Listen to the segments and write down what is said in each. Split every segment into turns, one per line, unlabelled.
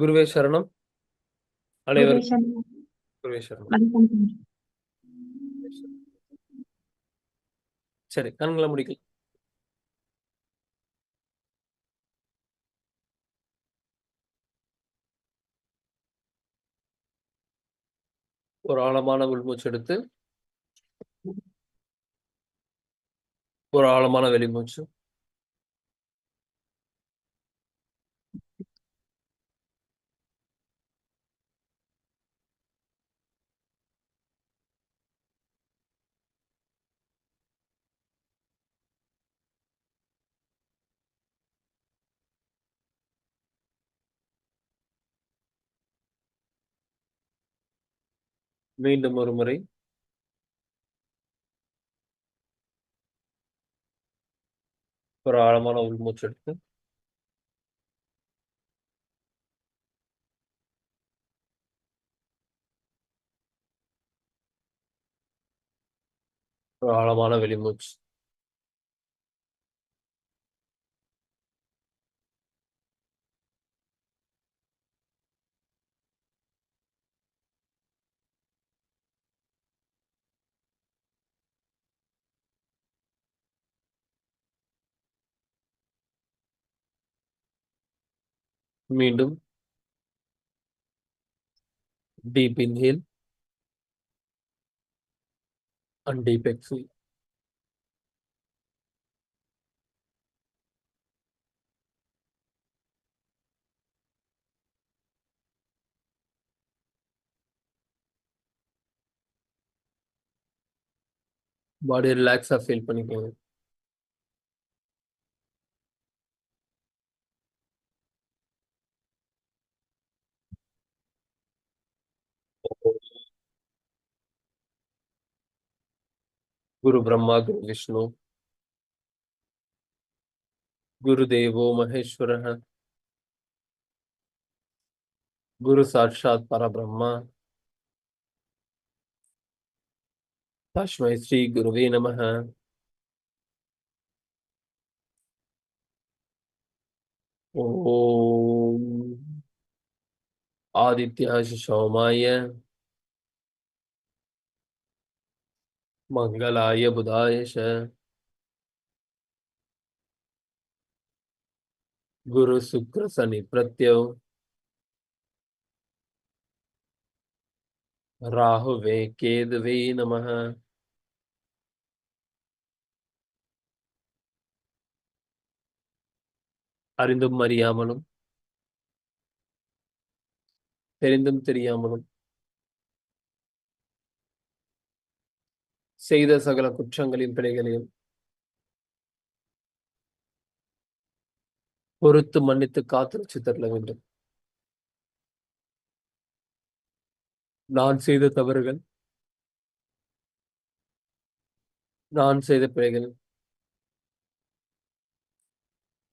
குருவே சரணம். அனைவருக்கும்
குருவேஷன்
குருவே சரணம்.
வணக்கம்.
சரி, கண்களை முடிக்கலாம். ஒரு ஆழமான உள்மூச்சு எடுத்து ஒரு ஆழமான வெளிமூச்சு. மீண்டும் ஒரு முறை ஒரு ஆழமான உள்மூச்சு எடுத்து ஒரு ஆழமான வெளிமூச்சு. மீண்டும் deep inhale and deep exhale. Body ரிலாக்ஸா ஃபீல் பண்ணிக்கோங்க. குரு பிரம்மா, குரு விஷ்ணு, குரு தேவோ மகேஸ்வரः, குரு சாட்சாத் பரபிரம்மா, தஸ்மை ஸ்ரீ குருவே நமः. ஓம் ஆதித்யாய சோமாய மங்களாய புதாயஷ குரு சுக்ர சனி பிரத்யோ ராகுவே கேதுவே நமः. அறிந்தும் அறியாமலும் தெரிந்தும் தெரியாமலும் செய்த சகல குற்றங்களின் பிழைகளையும் பொறுத்து மன்னித்து காத்து ரட்சி தரல வேண்டும். நான் செய்த தவறுகள், நான் செய்த பிழைகள்,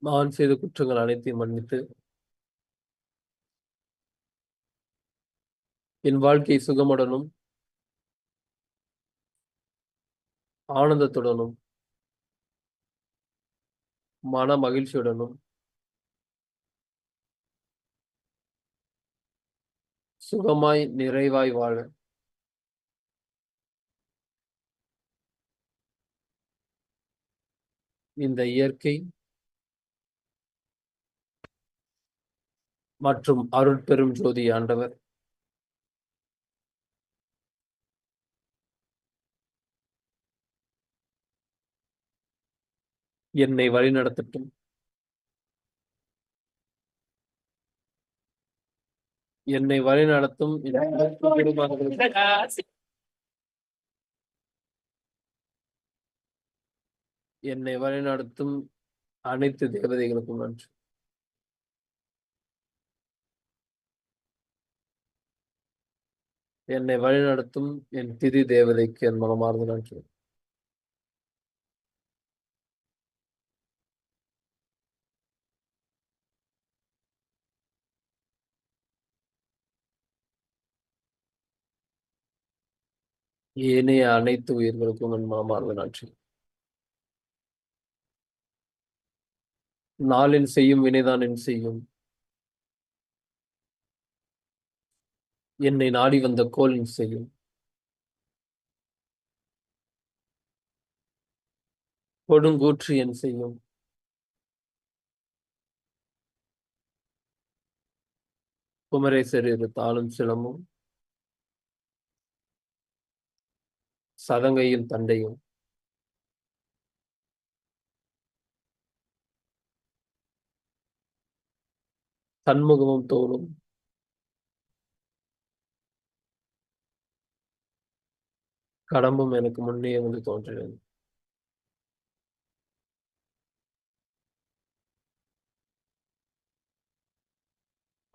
நான் செய்த குற்றங்கள் அனைத்தையும் மன்னித்து என் வாழ்க்கை சுகமுடனும் ஆனந்தத்துடனும் மன மகிழ்ச்சியுடனும் சுகமாய் நிறைவாய் வாழ இந்த இயற்கை மற்றும் அருட்பெரும் ஜோதி ஆண்டவர் என்னை வழிநடத்தட்டும். என்னை வழிநடத்தும் என்னை வழிநடத்தும் அனைத்து தேவதைகளுக்கும் நன்றி. என்னை வழிநடத்தும் என் திதி தேவதைக்கு என் மனமார்ந்த நன்றி. ஏனைய அனைத்து உயிர்களுக்கும் என் மனமார்ந்த நன்றி. நாளின் செய்யும் வினைதான் என் செய்யும். என்னை நாடி வந்த கோலின் செய்யும். கொடுங்கூற்று என் செய்யும். குமரேசர் இரு தாளும் சிலமும் சதங்கையும் தண்டையும் தன்முகமும் தோளும் கடம்பும் எனக்கு முன்னே வந்து தோன்றினது.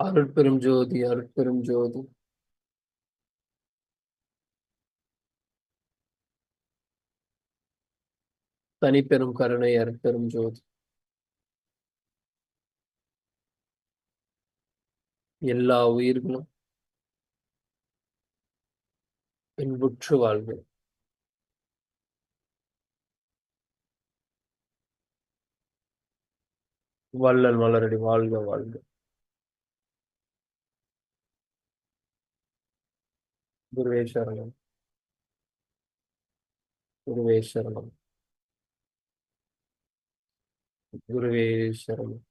அருட்பெரும் ஜோதி, அருட்பெரும் ஜோதி. தனிப்பெரும் கருணை, அருட்பெரும் ஜோதி. எல்லா உயிர்களும் இன்புற்று வாழ்வு. வள்ளல் மலரடி வாழ்க வாழ்க. குருவே சரணம், குருவே சரணம், குருவே சரணம்.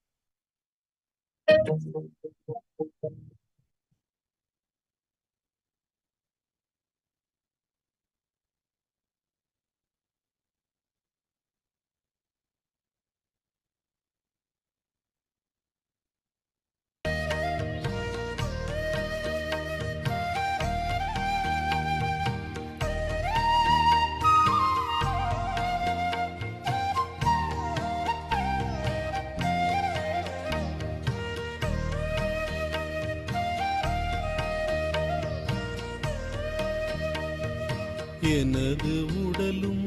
எனது உடலும்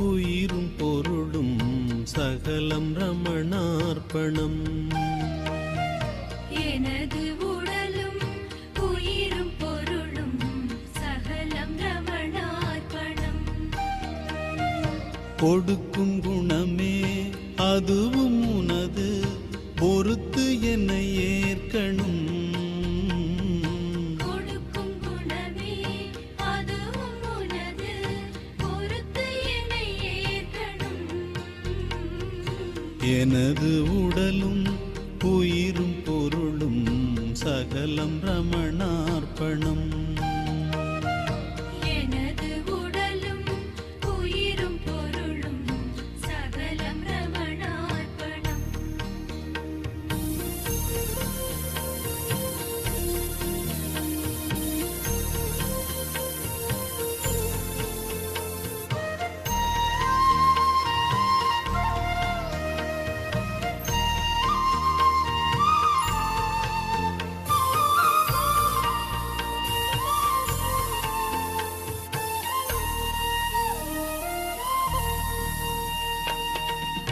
உயிரும் பொருளும் சகலம் ரமணார்ப்பணம்.
எனது உடலும் உயிரும் பொருளும் சகலம் ரமணார்ப்பணம்.
கொடுக்கும் குணமே அதுவும் உனது, பொறுத்து என்னை ஏற்கணும். எனது உடலும் உயிரும் பொருளும் சகலம் ரமணார்ப்பணம்.
எனது உடலும் உயிரும் பொருளும் சகலம் ரமணார்ப்பணம்.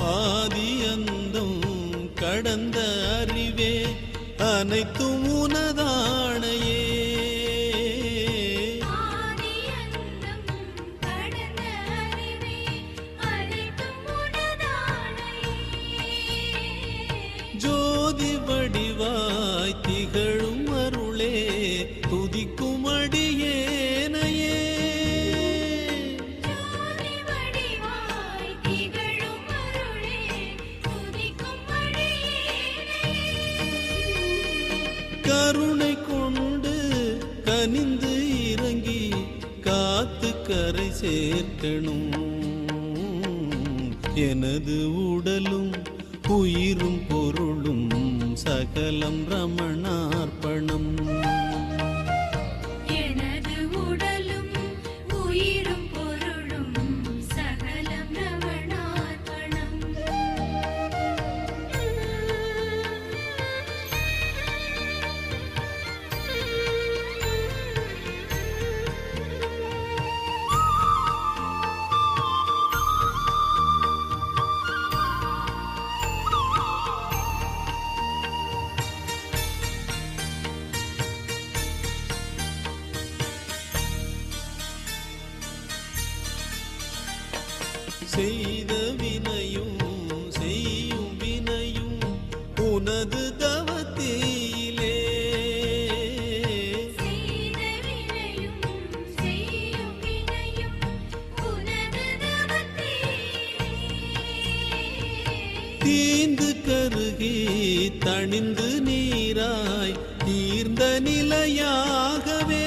ஆதி அந்தம் கடந்த அறிவே அனைத்தும் உனதானையே.
ஆதி அந்தம் கடந்த அறிவே அனைத்தும் உனதானையே.
ஜோதி வடிவாய் திகழும் அருளே துதிக்கும் அடியேனையே. கருணை கொண்டு கனிந்து இறங்கி காத்து கரை சேர்க்கணும். எனது உடலும் உயிரும் பொருளும் சகலம் ரமணார்ப்பணம்.
எனது உடலும் உயிரும் பொருளும் சகலம் ரமணார்ப்பணம்.
செய்த வினையும் செய்யும் வினையும் உனது தவத்திலே.
செய்த
தணிந்து நீராய் தீர்ந்த நிலையாகவே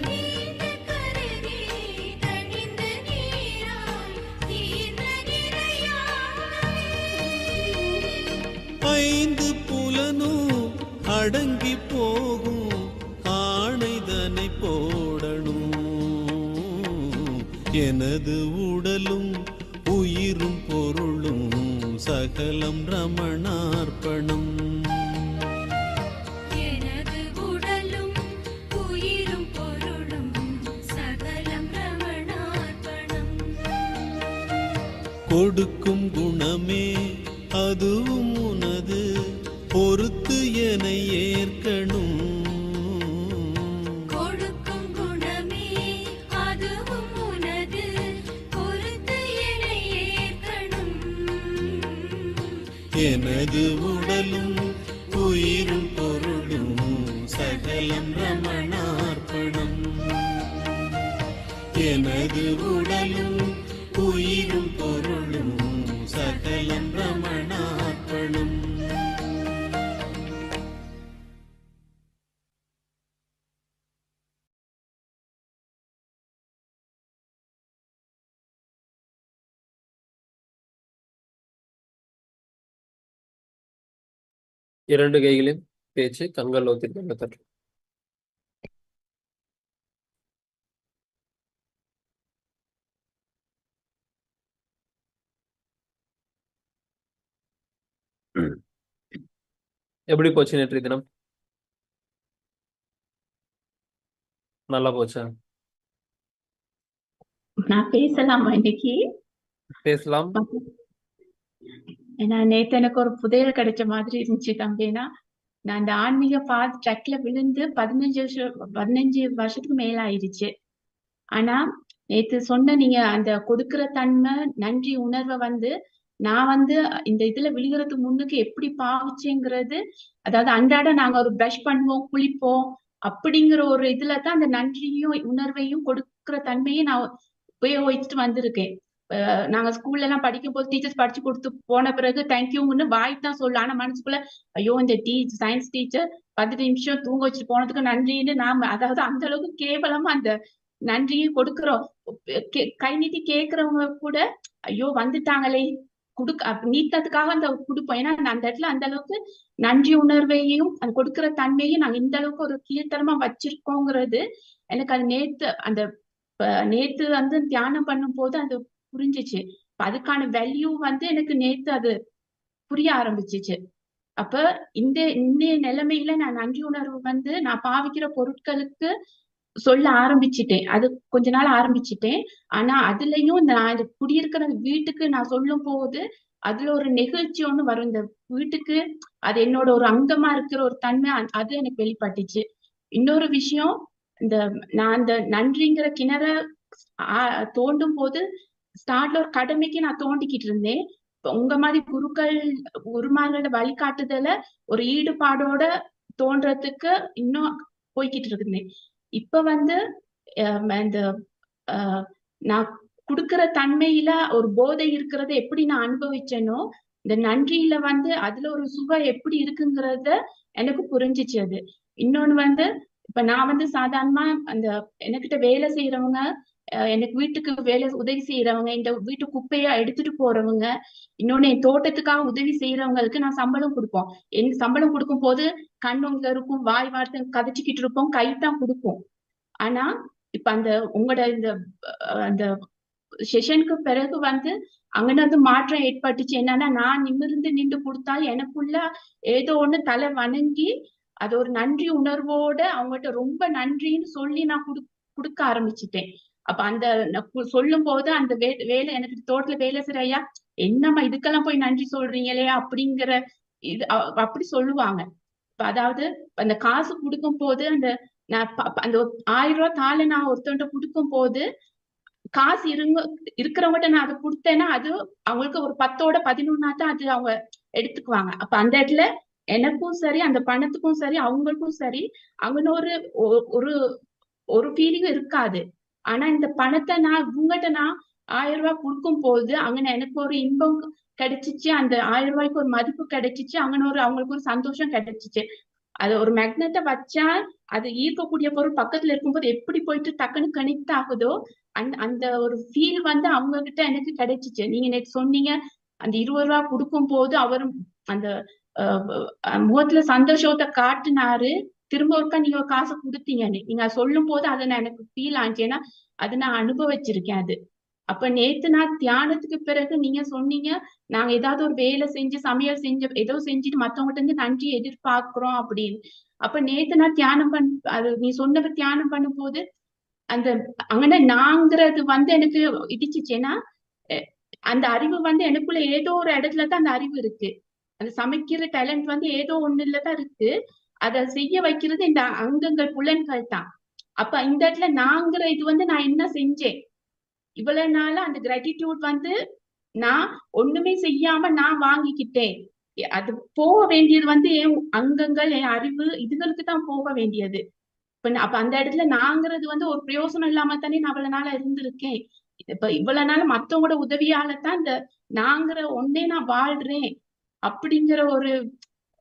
நீண்ட கருதி தணிந்து நீராய் தீர்ந்த நிலையாகவே
ஐந்து புலனும் அடங்கி போகும் ஆணைதனை போடணும் எனது உடலும் உயிரும் பொருளும் சகலம் ரமணார்ப்பணம்
எனது உடலும் உயிரும் பொருளும் சகலம் ரமணார்ப்பணம்
கொடுக்கும் குணமே அதுவும் உனது பொறுத்து என ஏற்கணும்
கொடுக்கும் குணமே அதுவும் உனது பொறுத்து என ஏற்கணும்
எனது உடலும் உயிரும் பொருளும் சகலம் ரமணார்ப்பணம் எனது உடலும் உயிரும் பொருளும் சகலம் ரமணார்ப்பணம்
இரண்டு கைகளின் பேச்சு கண்கள் நோக்கி தட்டு. எப்படி போச்சு நேற்றைய தினம்? நல்லா போச்சா?
நான் பேசலாமா இன்னைக்கு?
பேசலாம்.
ஏன்னா நேத்து எனக்கு ஒரு புதையல் கிடைச்ச மாதிரி இருந்துச்சு தம்பினா, நான் அந்த ஆன்மீக பாத் ட்ரக்ல விழுந்து 15 வருஷத்துக்கு மேல ஆயிடுச்சு. ஆனா நேத்து சொன்ன நீங்க அந்த கொடுக்கிற தன்மை நன்றி உணர்வை நான் இந்த இதுல விழுகிறதுக்கு முன்னுக்கு எப்படி பாவிச்சேங்கிறது, அதாவது அன்றாட நாங்க ஒரு பிரஷ் பண்ணுவோம், குளிப்போம், அப்படிங்கிற ஒரு இதுலதான் அந்த நன்றியும் உணர்வையும் கொடுக்கிற தன்மையும் நான் உபயோகிச்சுட்டு வந்திருக்கேன். நாங்க ஸ்கூல்ல எல்லாம் படிக்கும் போது டீச்சர்ஸ் படிச்சு கொடுத்து போன பிறகு தேங்க்யூன்னு வாய் தான் சொல்லு, ஆனா மனசுக்குள்ள ஐயோ இந்த சயின்ஸ் டீச்சர் 10 நிமிஷம் தூங்க வச்சுட்டு போனதுக்கு நன்றின்னு நாம, அதாவது அந்த அளவுக்கு கேவலமா அந்த நன்றியும் கொடுக்கிறோம். கை நீட்டி கேட்கிறவங்க கூட ஐயோ வந்துட்டாங்களே நீட்டத்துக்காக அந்த கொடுப்போம். ஏன்னா அந்த இடத்துல அந்த அளவுக்கு நன்றி உணர்வையும் அந்த கொடுக்கிற தன்மையும் நாங்க இந்த அளவுக்கு ஒரு கீழ்த்தரமா வச்சிருக்கோங்கிறது எனக்கு அது நேத்து தியானம் பண்ணும் போது அது புரிஞ்சிச்சு. அதுக்கான வேல்யூ எனக்கு நேத்து அது புரிய ஆரம்பிச்சிச்சு. அப்ப இந்த நிலைமையில நான் நன்றி உணர்வு நான் பாவிக்கிற பொருட்களுக்கு சொல்ல ஆரம்பிச்சுட்டேன். அது கொஞ்ச நாள் ஆரம்பிச்சுட்டேன். ஆனா அதுலயும் நான் குடியிருக்கிற வீட்டுக்கு நான் சொல்லும் போது அதுல ஒரு நெகிழ்ச்சி ஒண்ணு வரும். இந்த வீட்டுக்கு அது என்னோட ஒரு அங்கமா இருக்கிற ஒரு தன்மை அது எனக்கு வெளிப்பட்டுச்சு. இன்னொரு விஷயம், நான் அந்த நன்றிங்கிற கிணற தோண்டும் போது ஸ்டார்ட்ல ஒரு கடமைக்கு நான் தோண்டிக்கிட்டு இருந்தேன். உங்க மாதிரி குருமார்களோட வழிகாட்டுதல ஒரு ஈடுபாடோட தோன்றதுக்கு இன்னும் போய்கிட்டு இருந்தேன். இப்ப இந்த நான் கொடுக்கிற தன்மையில ஒரு போதை இருக்கிறத எப்படி நான் அனுபவிச்சேனோ, இந்த நன்றியில அதுல ஒரு சுவை எப்படி இருக்குங்கிறத எனக்கு புரிஞ்சிச்சு. அது இன்னொன்னு இப்ப நான் சாதாரணமா அந்த எனக்கிட்ட வேலை செய்யறவங்க, எனக்கு வீட்டுக்கு உதவி செய்யறவங்க, இந்த வீட்டு குப்பையா எடுத்துட்டு போறவங்க, இன்னொன்னு என் தோட்டத்துக்காக உதவி செய்யறவங்களுக்கு நான் சம்பளம் கொடுப்போம். சம்பளம் கொடுக்கும் போது கண்ணுங்க இருக்கும், வாய் வார்த்தை கதைச்சிக்கிட்டு இருப்போம், கைத்தான் கொடுப்போம். ஆனா இப்ப உங்களோட அந்த செஷனுக்கு பிறகு அங்கிருந்து மாற்றம் ஏற்பட்டுச்சு. என்னன்னா நான் நின்று கொடுத்தா எனக்குள்ள ஏதோ ஒண்ணு தலை வணங்கி அது ஒரு நன்றி உணர்வோட அவங்ககிட்ட ரொம்ப நன்றின்னு சொல்லி நான் கொடுக்க ஆரம்பிச்சுட்டேன். அப்ப சொல்லும் போது அந்த வேலை எனக்கு தோட்டத்துல வேலை செய்யறையா என்னம்மா இதுக்கெல்லாம் போய் நன்றி சொல்றீங்களே அப்படிங்கிற இது அப்படி சொல்லுவாங்க. அதாவது அந்த காசு கொடுக்கும் போது அந்த 1000 ரூபாய் தாளை நான் ஒருத்தவன்ட்ட கொடுக்கும் போது காசு இருக்கிறவங்ககிட்ட நான் அதை கொடுத்தேன்னா அது அவங்களுக்கு ஒரு 10ஓட 11 தான் அது அவங்க எடுத்துக்குவாங்க. அப்ப அந்த இடத்துல எனக்கும் சரி அந்த பணத்துக்கும் சரி அவங்களுக்கும் சரி அவங்க ஒரு ஃபீலிங்கும் இருக்காது. ஆனா இந்த பணத்தை நான் இவங்ககிட்ட நான் 1000 ரூபாய் கொடுக்கும் போது அங்க எனக்கு ஒரு இன்பம் கிடைச்சிச்சு. அந்த 1000 ரூபாய்க்கு ஒரு மதிப்பு கிடைச்சிச்சு. அவங்களுக்கு ஒரு சந்தோஷம் கிடைச்சிச்சு. அது ஒரு மேக்னெட்டை வச்சா அது ஈர்க்கக்கூடிய பொருள் பக்கத்துல இருக்கும்போது எப்படி போயிட்டு டக்குன்னு கனெக்ட் ஆகுதோ அந்த அந்த ஒரு ஃபீல் வந்து அவங்க கிட்ட எனக்கு கிடைச்சிச்சு. நீங்க நேற்று சொன்னீங்க அந்த 20 ரூபாய் கொடுக்கும் போது அவரும் அந்த முகத்துல சந்தோஷத்தை காட்டுனாரு. திரும்ப ஒருக்கா நீங்க ஒரு காசை கொடுத்தீங்கன்னு நீங்க சொல்லும் போது அதை நான் எனக்கு ஃபீல் ஆச்சு. ஏன்னா அது நான் அனுபவிச்சிருக்கேன் அது. அப்ப நேத்து நான் தியானத்துக்கு பிறகு நீங்க சொன்னீங்க நாங்க ஏதாவது ஒரு வேலை செஞ்சு சமையல் செஞ்சு ஏதோ செஞ்சுட்டு மத்தவங்ககிட்ட இருந்து நன்றி எதிர்பார்க்கிறோம் அப்படின்னு. அப்ப நேத்து நான் தியானம் அது நீ சொன்னது தியானம் பண்ணும் போது அந்த அங்கன நாங்கிறது வந்து எனக்கு இடிச்சிச்சு. ஏன்னா அந்த அறிவு வந்து எனக்குள்ள ஏதோ ஒரு இடத்துலதான் அந்த அறிவு இருக்கு. அந்த சமைக்கிற டேலண்ட் வந்து ஏதோ ஒண்ணுலதான் இருக்கு. அதை செய்ய வைக்கிறது இந்த அங்கங்கள் புலன்கள் தான். அப்ப இந்த இடத்துல நாங்கிற இது வந்து நான் என்ன செஞ்சேன் இவ்வளவு நாளா அந்த கிராட்டிடியூட் வந்து நான் ஒண்ணுமே செய்யாம நான் வாங்கிக்கிட்டேன். அது போக வேண்டியது வந்து என் அங்கங்கள் என் அறிவு இதுகளுக்கு தான் போக வேண்டியது. அப்ப அந்த இடத்துல நாங்கிறது வந்து ஒரு பிரயோசனம் இல்லாம தானே நான் அவ்வளவு நாளா இருந்திருக்கேன். இப்ப இவ்வளவு நாள் மத்தவங்களோட உதவியாலதான் இந்த நாங்கிற ஒன்னே நான் வாழ்றேன் அப்படிங்கிற ஒரு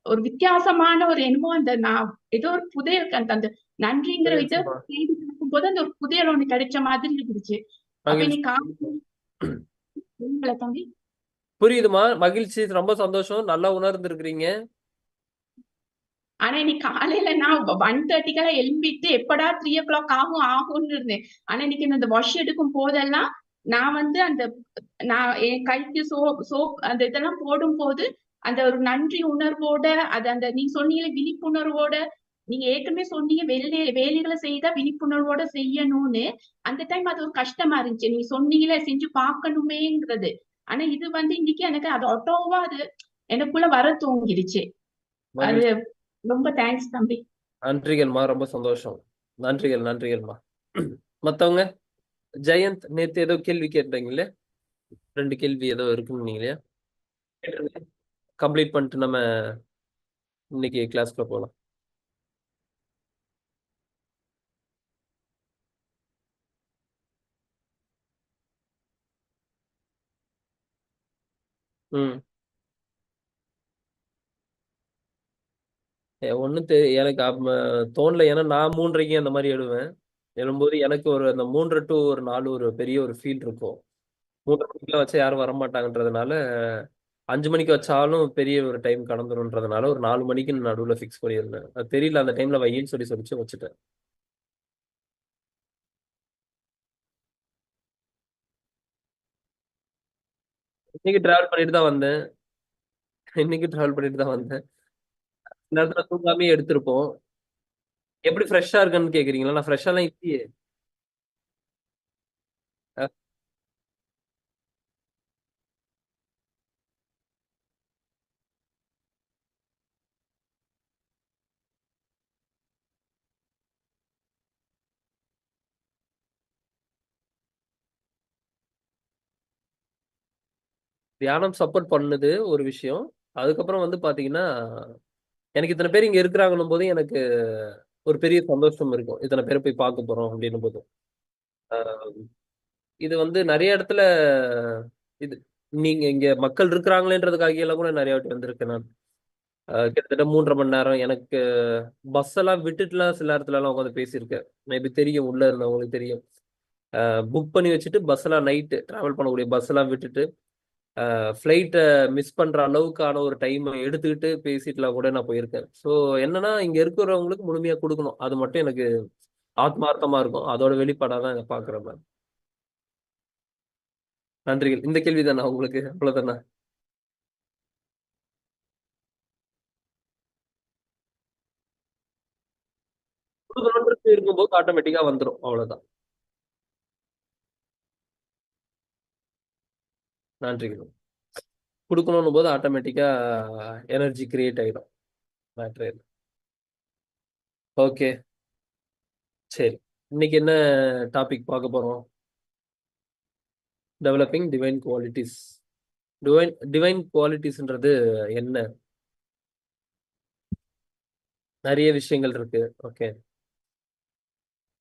ஒரு வித்தியாசமான ஒரு என்னமோ அந்த நான் ஏதோ ஒரு புதையல் அந்த அந்த நன்றிங்கிற இதை தேடி பார்க்கும் போது அந்த ஒரு புதையல் ஒண்ணு கிடைச்ச மாதிரி இருந்துச்சு. அப்ப நீ தம்பி
புரியுதுமா? மகிழ்ச்சி, ரொம்ப சந்தோஷம், நல்லா உணர்ந்திருக்கிறீங்க.
ஆனா இன்னைக்கு காலையில நான் 1:30 எழும்பிட்டு எப்படா 3 o'clock ஆகும்னு இருந்தேன். ஆனா இன்னைக்கு இந்த வாஷ் எடுக்கும் போதெல்லாம் நான் வந்து அந்த நான் என் கைக்கு சோப் அந்த இதெல்லாம் போடும் போது அந்த ஒரு நன்றி உணர்வோட அது அந்த நீங்க சொன்னீங்க விழிப்புணர்வோட நீங்க ஏற்கனவே சொன்னீங்க வேலைகளை செய்தா விழிப்புணர்வோட செய்யணும்னு. அந்த டைம் அது ஒரு கஷ்டமா இருந்துச்சு. நீங்க சொன்னீங்களே செஞ்சு பார்க்கணுமேங்கிறது. ஆனா இது வந்து இன்னைக்கு எனக்கு அது ஆட்டோவா அது எனக்குள்ள வர தூங்கிடுச்சு. அது ரொம்ப தேங்க்ஸ் தம்பி.
நன்றிகள்மா, ரொம்ப சந்தோஷம். நன்றிகள்மா. மத்தவங்க ஜெயந்த் நேத்து ஏதோ கேள்வி கேட்டீங்களே, 2 கேள்வி ஏதோ இருக்குன்னு நீங்களே கம்ப்ளீட் பண்ணிட்டு நம்ம இன்னைக்கு கிளாஸ்க்குள்ள போகலாம். ஒன்னும் எனக்கு தோணல. ஏன்னா நான் 3:30 அந்த மாதிரி எழுவேன். எழும்போது எனக்கு ஒரு அந்த 3 to 4 ஒரு பெரிய ஒரு ஃபீல் இருக்கும். 3:30 மணிக்கு வச்சா யாரும் வரமாட்டாங்கன்றதுனால 5 மணிக்கு வச்சாலும் பெரிய ஒரு டைம் கடந்துரும்ன்றதுனால ஒரு 4 மணிக்கு நடுவுல ஃபிக்ஸ் பண்ணியிருந்தேன். அது தெரியல அந்த டைம்ல வையின்னு சொல்லி வச்சுட்டேன். இன்னைக்கு டிராவல் பண்ணிட்டு தான் வந்தேன். நேரத்துல தூங்காமே எடுத்திருப்போம். எப்படி ஃப்ரெஷ்ஷா இருக்குன்னு கேக்குறீங்களா? நான் ஃப்ரெஷ்ஷாலாம் இல்லையே. தியானம் சப்போர்ட் பண்ணுது ஒரு விஷயம். அதுக்கப்புறம் வந்து பாத்தீங்கன்னா எனக்கு இத்தனை பேர் இங்க இருக்கிறாங்கன்னும் போது எனக்கு ஒரு பெரிய சந்தோஷம் இருக்கும். இத்தனை பேரை போய் பார்க்க போறோம் அப்படின்னும் போது இது வந்து நிறைய இடத்துல இது நீங்க இங்க மக்கள் இருக்கிறாங்களேன்றதுக்காக எல்லாம் கூட நிறைய வாட்டி வந்திருக்கேன் நான். கிட்டத்தட்ட 3.5 மணி நேரம் எனக்கு பஸ் எல்லாம் விட்டுட்டுலாம் சில இடத்துல எல்லாம் உட்காந்து பேசியிருக்கேன். மேபி தெரியும், உள்ள இருந்தவங்களுக்கு தெரியும். புக் பண்ணி வச்சுட்டு பஸ் எல்லாம் நைட்டு டிராவல் பண்ணக்கூடிய பஸ் எல்லாம் விட்டுட்டு ஃப்ளைட்டை மிஸ் பண்ற அளவுக்கான ஒரு டைமை எடுத்துக்கிட்டு பேசிட்டுலாம் கூட நான் போயிருக்கேன். ஸோ என்னன்னா இங்க இருக்கிறவங்களுக்கு முழுமையா கொடுக்கணும், அது மட்டும் எனக்கு ஆத்மார்த்தமா இருக்கும். அதோட வெளிப்பாடாக தான் பாக்குறேன் நான். நன்றிகள். இந்த கேள்வி தானே உங்களுக்கு? அவ்வளவுதானே? இருக்கும்போது ஆட்டோமேட்டிக்கா வந்துடும், அவ்வளவுதான். நன்றிகள். கொடுக்கணும் போது ஆட்டோமேட்டிக்கா எனர்ஜி கிரியேட் ஆயிடும். மேட்ரு. ஓகே, சரி. இன்னைக்கு என்ன டாபிக் பார்க்க போறோம்? Developing divine qualities. டிவைன் குவாலிட்டிஸ்ன்றது என்ன? நிறைய விஷயங்கள் இருக்கு. ஓகே,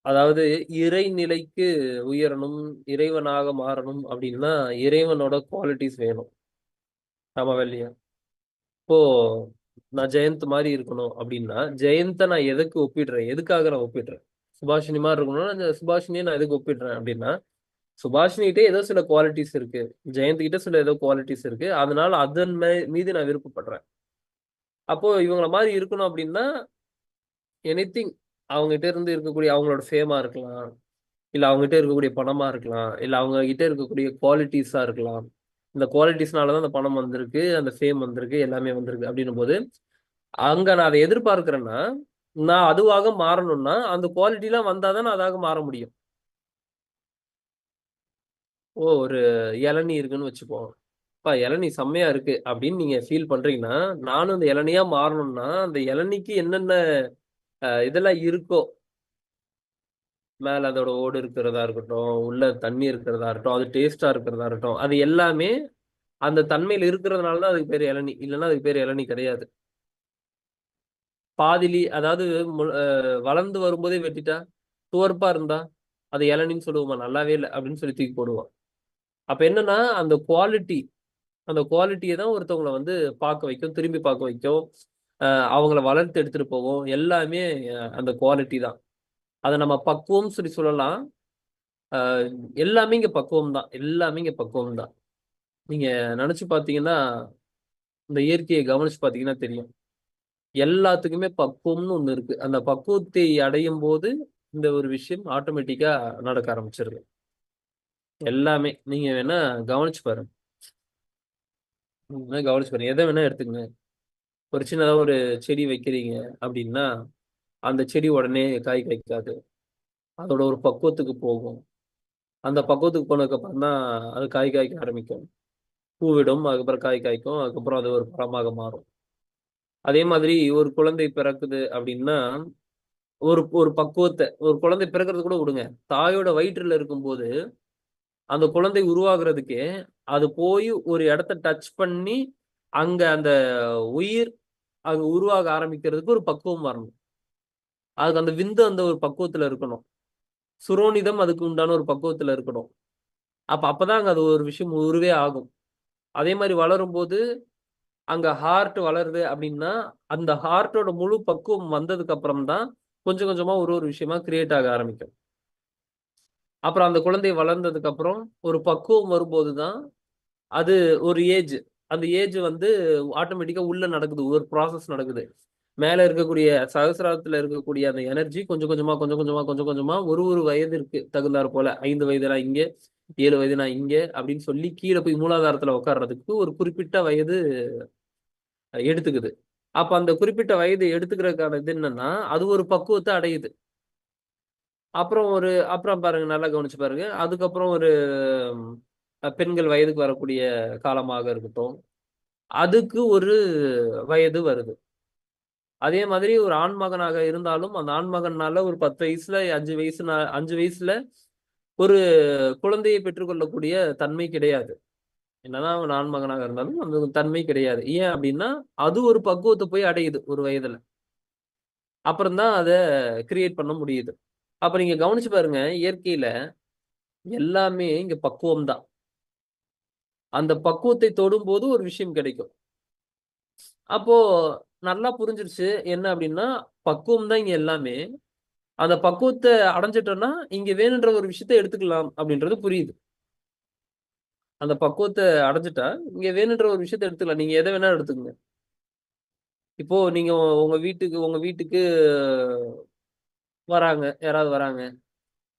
அதாவது இறைநிலைக்கு உயரணும், இறைவனாக மாறணும் அப்படின்னா இறைவனோட குவாலிட்டிஸ் வேணும். ஆமா வெள்ளியா. இப்போ நான் ஜெயந்த் மாதிரி இருக்கணும் அப்படின்னா ஜெயந்தை நான் எதுக்கு ஒப்பிடுறேன், எதுக்காக நான் ஒப்பிடுறேன்? சுபாஷினி மாதிரி இருக்கணும்னா அந்த சுபாஷினியை நான் எதுக்கு ஒப்பிடுறேன் அப்படின்னா சுபாஷினி கிட்ட ஏதோ சில குவாலிட்டிஸ் இருக்கு, ஜெயந்த் கிட்ட சில ஏதோ குவாலிட்டிஸ் இருக்கு, அதனால அதன் மீது நான் விருப்பப்படுறேன். அப்போ இவங்கள மாதிரி இருக்கணும் அப்படின்னா எனிதிங் அவங்க கிட்ட இருந்து இருக்கக்கூடிய அவங்களோட ஃபேமா இருக்கலாம், இல்ல அவங்க கிட்ட இருக்கக்கூடிய பணமா இருக்கலாம், இல்ல அவங்க கிட்ட இருக்கக்கூடிய குவாலிட்டிஸா இருக்கலாம். இந்த குவாலிட்டிஸ்னாலதான் அந்த பணம் வந்திருக்கு, அந்த ஃபேம் வந்திருக்கு, எல்லாமே வந்திருக்கு அப்படின்னும் போது அங்க நான் அதை எதிர்பார்க்கிறேன்னா நான் அதுவாக மாறணும்னா அந்த குவாலிட்டி எல்லாம் வந்தாதான் நான் அதாக மாற முடியும். ஒரு இளநீ இருக்குன்னு வச்சுப்போம். இளநீ செம்மையா இருக்கு அப்படின்னு நீங்க ஃபீல் பண்றீங்கன்னா நானும் அந்த இளநியா மாறணும்னா அந்த இளநிக்கு என்னென்ன இதெல்லாம் இருக்கோ, மேல அதோட ஓடு இருக்கிறதா இருக்கட்டும், உள்ள தண்ணி இருக்கிறதா இருக்கட்டும், அது டேஸ்டா இருக்கிறதா இருக்கட்டும், அது எல்லாமே அந்த தன்மையில இருக்கிறதுனால தான் அதுக்கு பேர் இளநீ, இல்லைன்னா அதுக்கு பேர் இளநீ கிடையாது. பாதிலி அதாவது வளர்ந்து வரும்போதே வெட்டிட்டா துவர்ப்பா இருந்தா அது இளநின்னு சொல்லுவோமா, நல்லாவே இல்லை அப்படின்னு சொல்லி தூக்கி போடுவோம். அப்ப என்னன்னா அந்த குவாலிட்டியை தான் ஒருத்தவங்களை வந்து பார்க்க வைக்கும், திரும்பி பார்க்க வைக்கும், அவங்கள வளர்த்து எடுத்துட்டு போவோம். எல்லாமே அந்த குவாலிட்டி தான். அதை நம்ம பக்குவம் சொல்லி சொல்லலாம். அஹ் எல்லாமே இங்க பக்குவம் தான், எல்லாமே இங்க பக்குவம் தான். நீங்க நினைச்சு பார்த்தீங்கன்னா இந்த இயற்கையை கவனிச்சு பார்த்தீங்கன்னா தெரியும், எல்லாத்துக்குமே பக்குவம்னு ஒண்ணு இருக்கு. அந்த பக்குவத்தை அடையும் போது இந்த ஒரு விஷயம் ஆட்டோமேட்டிக்கா நடக்க ஆரம்பிச்சிருது. எல்லாமே நீங்க வேணா கவனிச்சு பாருங்க, எதை வேணா எடுத்துக்கங்க. ஒரு சின்னதா ஒரு செடி வைக்கிறீங்க அப்படின்னா அந்த செடி உடனே காய் காய்க்காது, அதோட ஒரு பக்குவத்துக்கு போகும். அந்த பக்குவத்துக்கு போனதுக்கு அப்புறம் தான் அது காய் காய்க்க ஆரம்பிக்கும், பூவிடும், அதுக்கப்புறம் காய் காய்க்கும், அதுக்கப்புறம் அது ஒரு பழமாக மாறும். அதே மாதிரி ஒரு குழந்தை பிறக்குது அப்படின்னா ஒரு ஒரு பக்குவத்தை, ஒரு குழந்தை பிறக்கிறது கூட விடுங்க, தாயோட வயிற்றுல இருக்கும்போது அந்த குழந்தை உருவாகிறதுக்கே அது போய் ஒரு இடத்த டச் பண்ணி அங்க அந்த உயிர் அங்க உருவாக ஆரம்பிக்கிறதுக்கு ஒரு பக்குவம் வரணும். அதுக்கு அந்த விந்து அந்த ஒரு பக்குவத்துல இருக்கணும், சுரோனிதம் அதுக்கு உண்டான ஒரு பக்குவத்துல இருக்கணும். அப்பதான் அங்க அது ஒரு விஷயம் உருவே ஆகும். அதே மாதிரி வளரும் போது அங்க ஹார்ட் வளருது அப்படின்னா அந்த ஹார்ட்டோட முழு பக்குவம் வந்ததுக்கு அப்புறம் தான் கொஞ்சம் கொஞ்சமா ஒரு ஒரு விஷயமா கிரியேட் ஆக ஆரம்பிக்கும். அப்புறம் அந்த குழந்தை வளர்ந்ததுக்கு அப்புறம் ஒரு பக்குவம் வரும்போது தான் அது ஒரு ஏஜ், அந்த ஏஜ் வந்து ஆட்டோமேட்டிக்கா உள்ள நடக்குது, ஒரு ப்ராசஸ் நடக்குது. மேல இருக்கக்கூடிய சகசிராரத்துல இருக்கக்கூடிய அந்த எனர்ஜி கொஞ்சம் கொஞ்சமா கொஞ்சம் கொஞ்சமா கொஞ்சம் கொஞ்சமா ஒரு ஒரு வயதிற்கு தகுந்தாற் போல 5 வயதுனா இங்க, 7 வயதுனா இங்க அப்படின்னு சொல்லி கீழே போய் மூலாதாரத்துல உட்கார்றதுக்கு ஒரு குறிப்பிட்ட வயது எடுத்துக்குது. அப்ப அந்த குறிப்பிட்ட வயது எடுத்துக்கிறதுக்கான இது என்னன்னா அது ஒரு பக்குவத்தை அடையுது. அப்புறம் பாருங்க, நல்லா கவனிச்சு பாருங்க, அதுக்கப்புறம் ஒரு பெண்கள் வயதுக்கு வரக்கூடிய காலமாக இருக்கட்டும், அதுக்கு ஒரு வயது வருது. அதே மாதிரி ஒரு ஆண்மகனாக இருந்தாலும் அந்த ஆண்மகனால ஒரு 10 வயசுல 5 வயசுல ஒரு குழந்தையை பெற்றுக்கொள்ளக்கூடிய தன்மை கிடையாது. என்னதான் அவன் ஆண்மகனாக இருந்தாலும் அந்த தன்மை கிடையாது. ஏன் அப்படின்னா அது ஒரு பக்குவத்தை போய் அடையுது ஒரு வயதுல, அப்புறம்தான் அதை கிரியேட் பண்ண முடியுது. அப்ப நீங்க கவனிச்சு பாருங்க, இயற்கையில எல்லாமே இங்க பக்குவம் தான். அந்த பக்குவத்தை தொடும்போது ஒரு விஷயம் கிடைக்கும். அப்போ நல்லா புரிஞ்சிருச்சு என்ன அப்படின்னா பக்குவம் தான் இங்க எல்லாமே. அந்த பக்குவத்தை அடைஞ்சிட்டோம்னா இங்க வேணுன்ற ஒரு விஷயத்த எடுத்துக்கலாம் அப்படின்றது புரியுது. அந்த பக்குவத்தை அடைஞ்சிட்டா இங்க வேணுன்ற ஒரு விஷயத்த எடுத்துக்கலாம், நீங்க எதை வேணாலும் எடுத்துக்கங்க. இப்போ நீங்க உங்க வீட்டுக்கு வராங்க, யாராவது வராங்க,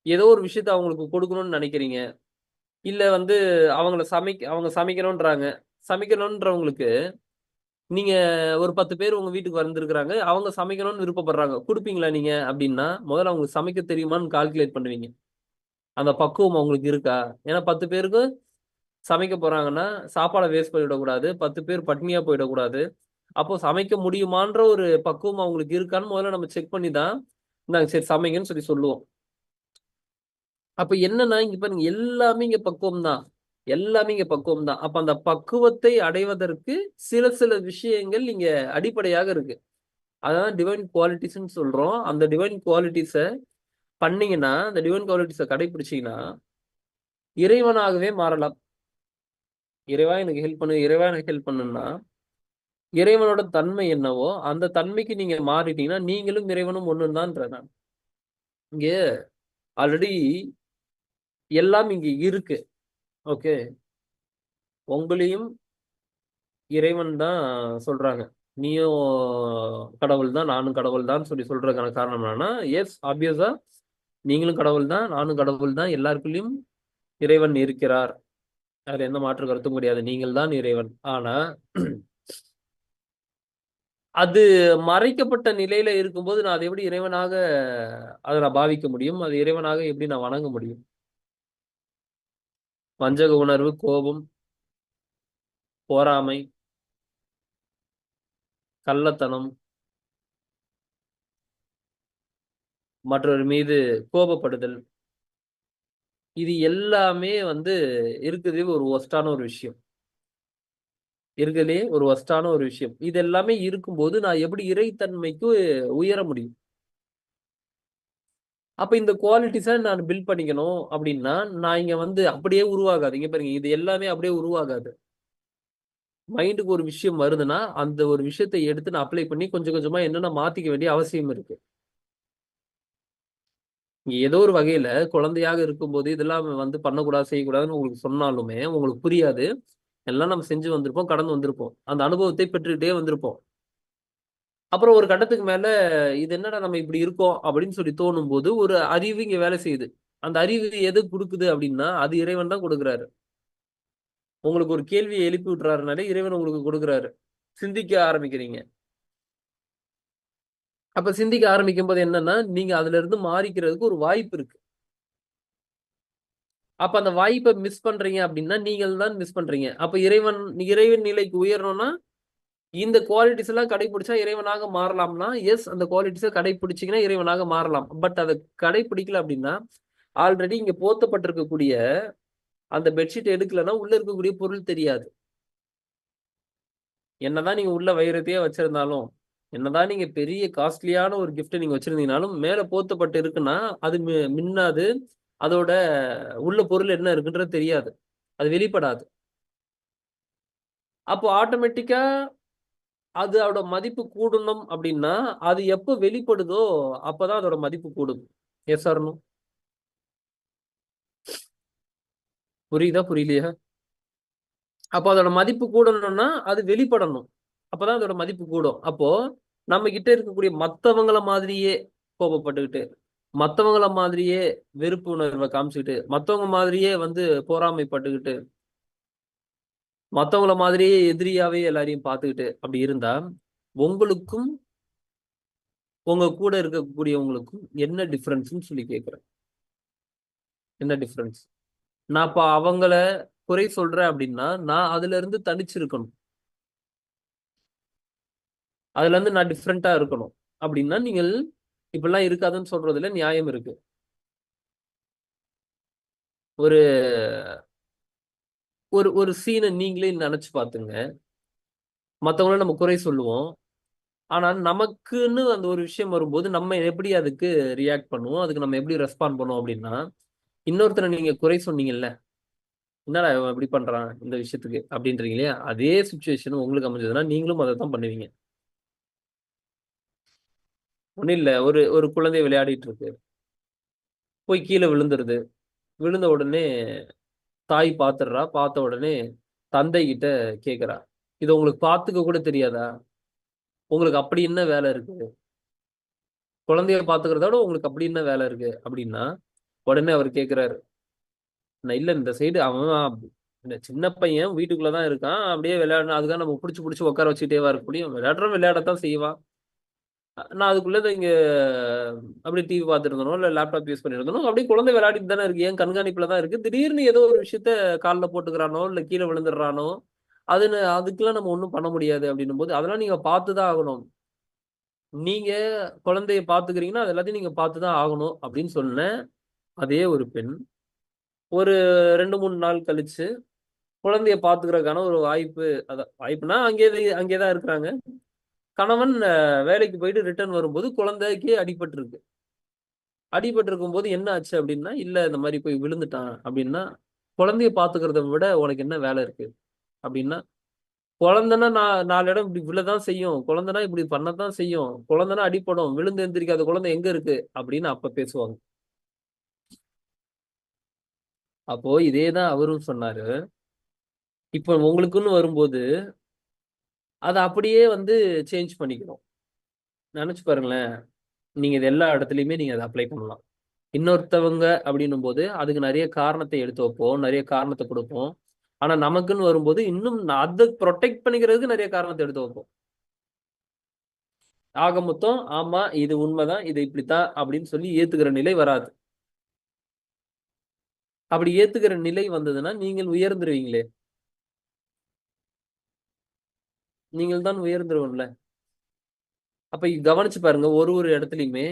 ஏதோ ஒரு விஷயத்த அவங்களுக்கு கொடுக்கணும்னு நினைக்கிறீங்க, இல்ல வந்து அவங்க சமைக்கணும்ன்றாங்க. சமைக்கணும்ன்றவங்களுக்கு நீங்க ஒரு 10 பேர் உங்க வீட்டுக்கு வந்திருக்கிறாங்க, அவங்க சமைக்கணும்னு விருப்பப்படுறாங்க, கொடுப்பீங்களா நீங்க அப்படின்னா முதல்ல அவங்களுக்கு சமைக்க தெரியுமான்னு கால்குலேட் பண்ணுவீங்க. அந்த பக்குவம் அவங்களுக்கு இருக்கா? ஏன்னா 10 பேருக்கு சமைக்க போறாங்கன்னா சாப்பாடை வேஸ்ட் பண்ணிவிடக்கூடாது, 10 பேர் பட்னியா போயிடக்கூடாது. அப்போ சமைக்க முடியுமான்ற ஒரு பக்குவம் அவங்களுக்கு இருக்கான்னு முதல்ல நம்ம செக் பண்ணி தான் நாங்க சரி சமைங்கன்னு சொல்லி சொல்லுவோம். அப்ப என்னன்னா இங்க பாருங்க, எல்லாமே இங்க பக்குவம் தான், எல்லாமே இங்க பக்குவம் தான். அப்ப அந்த பக்குவத்தை அடைவதற்கு சில சில விஷயங்கள் இங்க அடிப்படையாக இருக்கு. அதான் டிவைன் குவாலிட்டிஸ்ன்னு சொல்றோம். அந்த டிவைன் குவாலிட்டிஸை பண்ணீங்கன்னா, அந்த டிவைன் குவாலிட்டிஸை கடைபிடிச்சீங்கன்னா இறைவனாகவே மாறலாம். இறைவா எனக்கு ஹெல்ப் பண்ணு, இறைவா எனக்கு ஹெல்ப் பண்ணுன்னா இறைவனோட தன்மை என்னவோ அந்த தன்மைக்கு நீங்க மாறிட்டீங்கன்னா நீங்களும் இறைவனும் ஒண்ணுதான்ற நான். இங்க ஆல்ரெடி எல்லாம் இங்க இருக்கு. ஓகே. உங்களையும் இறைவன் தான் சொல்றாங்க. நீயும் கடவுள் தான், நானும் கடவுள் தான் சொல்றதுக்கான காரணம் என்னன்னா, எஸ் ஆப்வியஸா நீங்களும் கடவுள் தான், நானும் கடவுள் தான். எல்லாருக்குள்ளயும் இறைவன் இருக்கிறார். அதுல எந்த மாற்று கருத்தும் கிடையாது. நீங்கள் தான் இறைவன். ஆனா அது மறைக்கப்பட்ட நிலையில இருக்கும்போது நான் அதை எப்படி இறைவனாக அதை நான் பாவிக்க முடியும்? அது இறைவனாக எப்படி நான் வணங்க முடியும்? வஞ்சக உணர்வு, கோபம், பொறாமை, கள்ளத்தனம், மற்றவர் மீது கோபப்படுதல், இது எல்லாமே வந்து இருக்குறதுலயே ஒரு வொர்ஸ்ட்டான ஒரு விஷயம். இருக்கிறதுலயே ஒரு வொர்ஸ்ட்டான ஒரு விஷயம். இது எல்லாமே இருக்கும்போது நான் எப்படி இறைத்தன்மைக்கு உயர முடியும்? அப்ப இந்த குவாலிட்டிஸ நான் பில்ட் பண்ணிக்கணும் அப்படின்னா, நான் இங்க வந்து அப்படியே உருவாகாது. இங்க பாருங்க, இது எல்லாமே அப்படியே உருவாகாது. மைண்டுக்கு ஒரு விஷயம் வருதுன்னா, அந்த ஒரு விஷயத்த எடுத்து நான் அப்ளை பண்ணி கொஞ்சம் கொஞ்சமா என்னன்னா மாத்திக்க வேண்டிய அவசியம் இருக்கு. நீங்க ஏதோ ஒரு வகையில குழந்தையாக இருக்கும்போது, இதெல்லாம் வந்து பண்ணக்கூடாது, செய்யக்கூடாதுன்னு உங்களுக்கு சொன்னாலுமே, உங்களுக்கு புரியாது. எல்லாம் நம்ம செஞ்சு வந்திருப்போம், கடந்து வந்திருப்போம். அந்த அனுபவத்தை பெற்றுக்கிட்டே வந்திருப்போம். அப்புறம் ஒரு கட்டத்துக்கு மேல, இது என்னடா நம்ம இப்படி இருக்கோம் அப்படின்னு சொல்லி தோணும்போது, ஒரு அறிவு இங்க வேலை செய்யுது. அந்த அறிவு எது குடுக்குது அப்படின்னா, அது இறைவன் தான் குடுக்குறாரு. உங்களுக்கு ஒரு கேள்விய எழுப்பி விட்டுறாருனாலே, இறைவன் உங்களுக்கு குடுக்குறாரு. சிந்திக்க ஆரம்பிக்கிறீங்க. அப்ப சிந்திக்க ஆரம்பிக்கும்போது என்னன்னா, நீங்க அதுல இருந்து மாறிக்கிறதுக்கு ஒரு வாய்ப்பு இருக்கு. அப்ப அந்த வாய்ப்ப மிஸ் பண்றீங்க அப்படின்னா, நீங்கள் தான் மிஸ் பண்றீங்க. அப்ப இறைவன் நிலைக்கு உயரணும்னா, இந்த குவாலிட்டிஸ் எல்லாம் கடைபிடிச்சா இறைவனாக மாறலாம்னா, எஸ் அந்த குவாலிட்டிஸ கடைபிடிச்சீங்கன்னா இறைவனாக மாறலாம். பட் அத கடைபிடிக்கல அப்படின்னா, ஆல்ரெடி இங்க போர்த்தப்பட்டிருக்கக்கூடிய அந்த பெட்ஷீட் எடுக்கலன்னா, உள்ள இருக்கக்கூடிய பொருள் தெரியாது. என்னதான் நீங்க உள்ள வைரத்தையே வச்சிருந்தாலும், என்னதான் நீங்க பெரிய காஸ்ட்லியான ஒரு கிஃப்ட்ட நீங்க வச்சிருந்தீங்கனாலும், மேல போர்த்தப்பட்டு இருக்குன்னா, அது மின்னாது. அதோட உள்ள பொருள் என்ன இருக்குன்றது தெரியாது. அது வெளிப்படாது. அப்போ ஆட்டோமேட்டிக்கா அதோட மதிப்பு கூடணும் அப்டின்னா, அது எப்ப வெளிப்படுதோ, அப்பதான் அதோட மதிப்பு கூடும். Yes or no? புரியுதா? புரியலையா? அப்ப அதோட மதிப்பு கூடணும்னா, அது வெளிப்படணும். அப்பதான் அதோட மதிப்பு கூடும். அப்போ நம்ம கிட்ட இருக்கக்கூடிய மத்தவங்கள மாதிரியே கோபப்பட்டுக்கிட்டு, மத்தவங்கள மாதிரியே வெறுப்பு உணர்வ காமிச்சுக்கிட்டு, மத்தவங்க மாதிரியே வந்து பொறாமைப்பட்டுக்கிட்டு, மத்தவங்கள மாதிரியே எதிரியாவே எல்லாரையும் பார்த்துக்கிட்டு அப்படி இருந்தா, உங்களுக்கும், உங்க கூட இருக்கக்கூடியவங்களுக்கும் என்ன டிஃபரன்ஸ்ன்னு சொல்லி கேட்கிறேன். என்ன டிஃபரன்ஸ்? நான் இப்ப அவங்கள குறை சொல்றேன் அப்படின்னா, நான் அதுலருந்து தனிச்சிருக்கணும். அதுலருந்து நான் டிஃபரெண்ட்டா இருக்கணும். அப்படின்னா, நீங்கள் இப்படிலாம் இருக்காதுன்னு சொல்றதுல நியாயம் இருக்கு. ஒரு ஒரு ஒரு சீன நீங்களே நெனச்சு பாத்துங்க. மத்தவங்கள நம்ம குறை சொல்லுவோம். ஆனா, நமக்குன்னு அந்த ஒரு விஷயம் வரும்போது, நம்ம எப்படி அதுக்கு ரியாக்ட் பண்ணுவோம்? அதுக்கு நம்ம எப்படி ரெஸ்பாண்ட் பண்ணுவோம் அப்படின்னா, இன்னொருத்தர நீங்க குறை சொன்னீங்கல்ல, "என்னடா இவன் இப்படி பண்றான் இந்த விஷயத்துக்கு" அப்படின்றீங்க இல்லையா? அதே சிச்சுவேஷன் உங்களுக்கு அமைஞ்சதுன்னா, நீங்களும் அதத்தான் பண்ணுவீங்க. ஒண்ணும் இல்ல. ஒரு ஒரு குழந்தை விளையாடிட்டு இருக்கு. போய் கீழ விழுந்துருது. விழுந்த உடனே தாய் பாத்துடுறா. பாத்த உடனே தந்தை கிட்ட கேட்கிறா. "இத உங்களுக்கு பாத்துக்க கூட தெரியாதா? உங்களுக்கு அப்படி என்ன வேலை இருக்கு? குழந்தைய பாத்துக்கிறத விட உங்களுக்கு அப்படி என்ன வேலை இருக்கு?" அப்படின்னா, உடனே அவரு கேட்கிறாரு. நான் இல்ல இந்த சைடு அவன் இந்த சின்ன பையன் வீட்டுக்குள்ள தான் இருக்கான். அப்படியே விளையாடணும். அதுக்காக நம்ம புடிச்சு புடிச்சு உட்கார வச்சுக்கிட்டேவா இருக்க முடியும்? விளையாடுறவன் விளையாடத்தான் செய்வான். நான் அதுக்குள்ள இங்க அப்படியே டிவி பார்த்துட்டு இருந்தனோ, இல்ல லேப்டாப் யூஸ் பண்ணிட்டு இருந்தனோ, அப்படியே குழந்தை விளையாடிட்டு தானே இருக்கு. என் கண்காணிப்புல தான் இருக்கு. திடீர்னு ஏதோ ஒரு விஷயத்த கால்ல போட்டுக்கிறானோ, இல்ல கீழ விழுந்துடுறானோ, அதுக்கெல்லாம் நம்ம ஒண்ணும் பண்ண முடியாது அப்படின்னும்போது, அதெல்லாம் நீங்க பார்த்து தான் ஆகணும். நீங்க குழந்தைய பார்த்துக்கிறீங்கன்னா, அது எல்லாத்தையும் நீங்க பார்த்து தான் ஆகணும் அப்படின்னு சொன்ன அதே ஒரு பெண், ஒரு 2, 3 நாள் கழிச்சு, குழந்தைய பார்த்துக்கிறதுக்கான ஒரு வாய்ப்பு வாய்ப்புனா அங்கேயே தான் இருக்கிறாங்க. கணவன் வேலைக்கு போயிட்டு ரிட்டர்ன் வரும்போது குழந்தைக்கு அடிபட்டிருக்கு. அடிபட்டிருக்கும்போது என்ன ஆச்சு அப்டின்னா, இல்ல இந்த மாரி போய் விழுந்துட்டான் அப்டின்னா, குழந்தைய பாத்துக்கிறத விட உனக்கு என்ன வேல இருக்கு? அப்படின்னா குழந்தைன்னா நாலு இடம் இப்படி விழதான் செய்யும், குழந்தைனா இப்படி பண்ணத்தான் செய்யும், குழந்தைனா அடிப்படும், விழுந்து எந்திரிக்காத குழந்தை எங்க இருக்கு அப்படின்னு அப்ப பேசுவாங்க. அப்போ இதேதான் அவரும் சொன்னாரு. இப்ப உங்களுக்குன்னு வரும்போது அதை அப்படியே வந்து சேஞ்ச் பண்ணிக்கணும். நினைச்சு பாருங்களேன், நீங்க இது எல்லா இடத்துலயுமே நீங்க அதை அப்ளை பண்ணலாம். இன்னொருத்தவங்க அப்படின்னும் போது அதுக்கு நிறைய காரணத்தை எடுத்து வைப்போம், நிறைய காரணத்தை கொடுப்போம். ஆனா நமக்குன்னு வரும்போது இன்னும் அதை ப்ரொடெக்ட் பண்ணிக்கிறதுக்கு நிறைய காரணத்தை எடுத்து வைப்போம். ஆக மொத்தம் ஆமா இது உண்மைதான், இது இப்படித்தான் அப்படின்னு சொல்லி ஏத்துக்கிற நிலை வராது. அப்படி ஏத்துக்கிற நிலை வந்ததுன்னா நீங்கள் உயர்ந்துருவீங்களே, நீங்கள் தான் உயர்ந்துருவன்ல. அப்ப கவனிச்சு பாருங்க, ஒரு ஒரு இடத்துலயுமே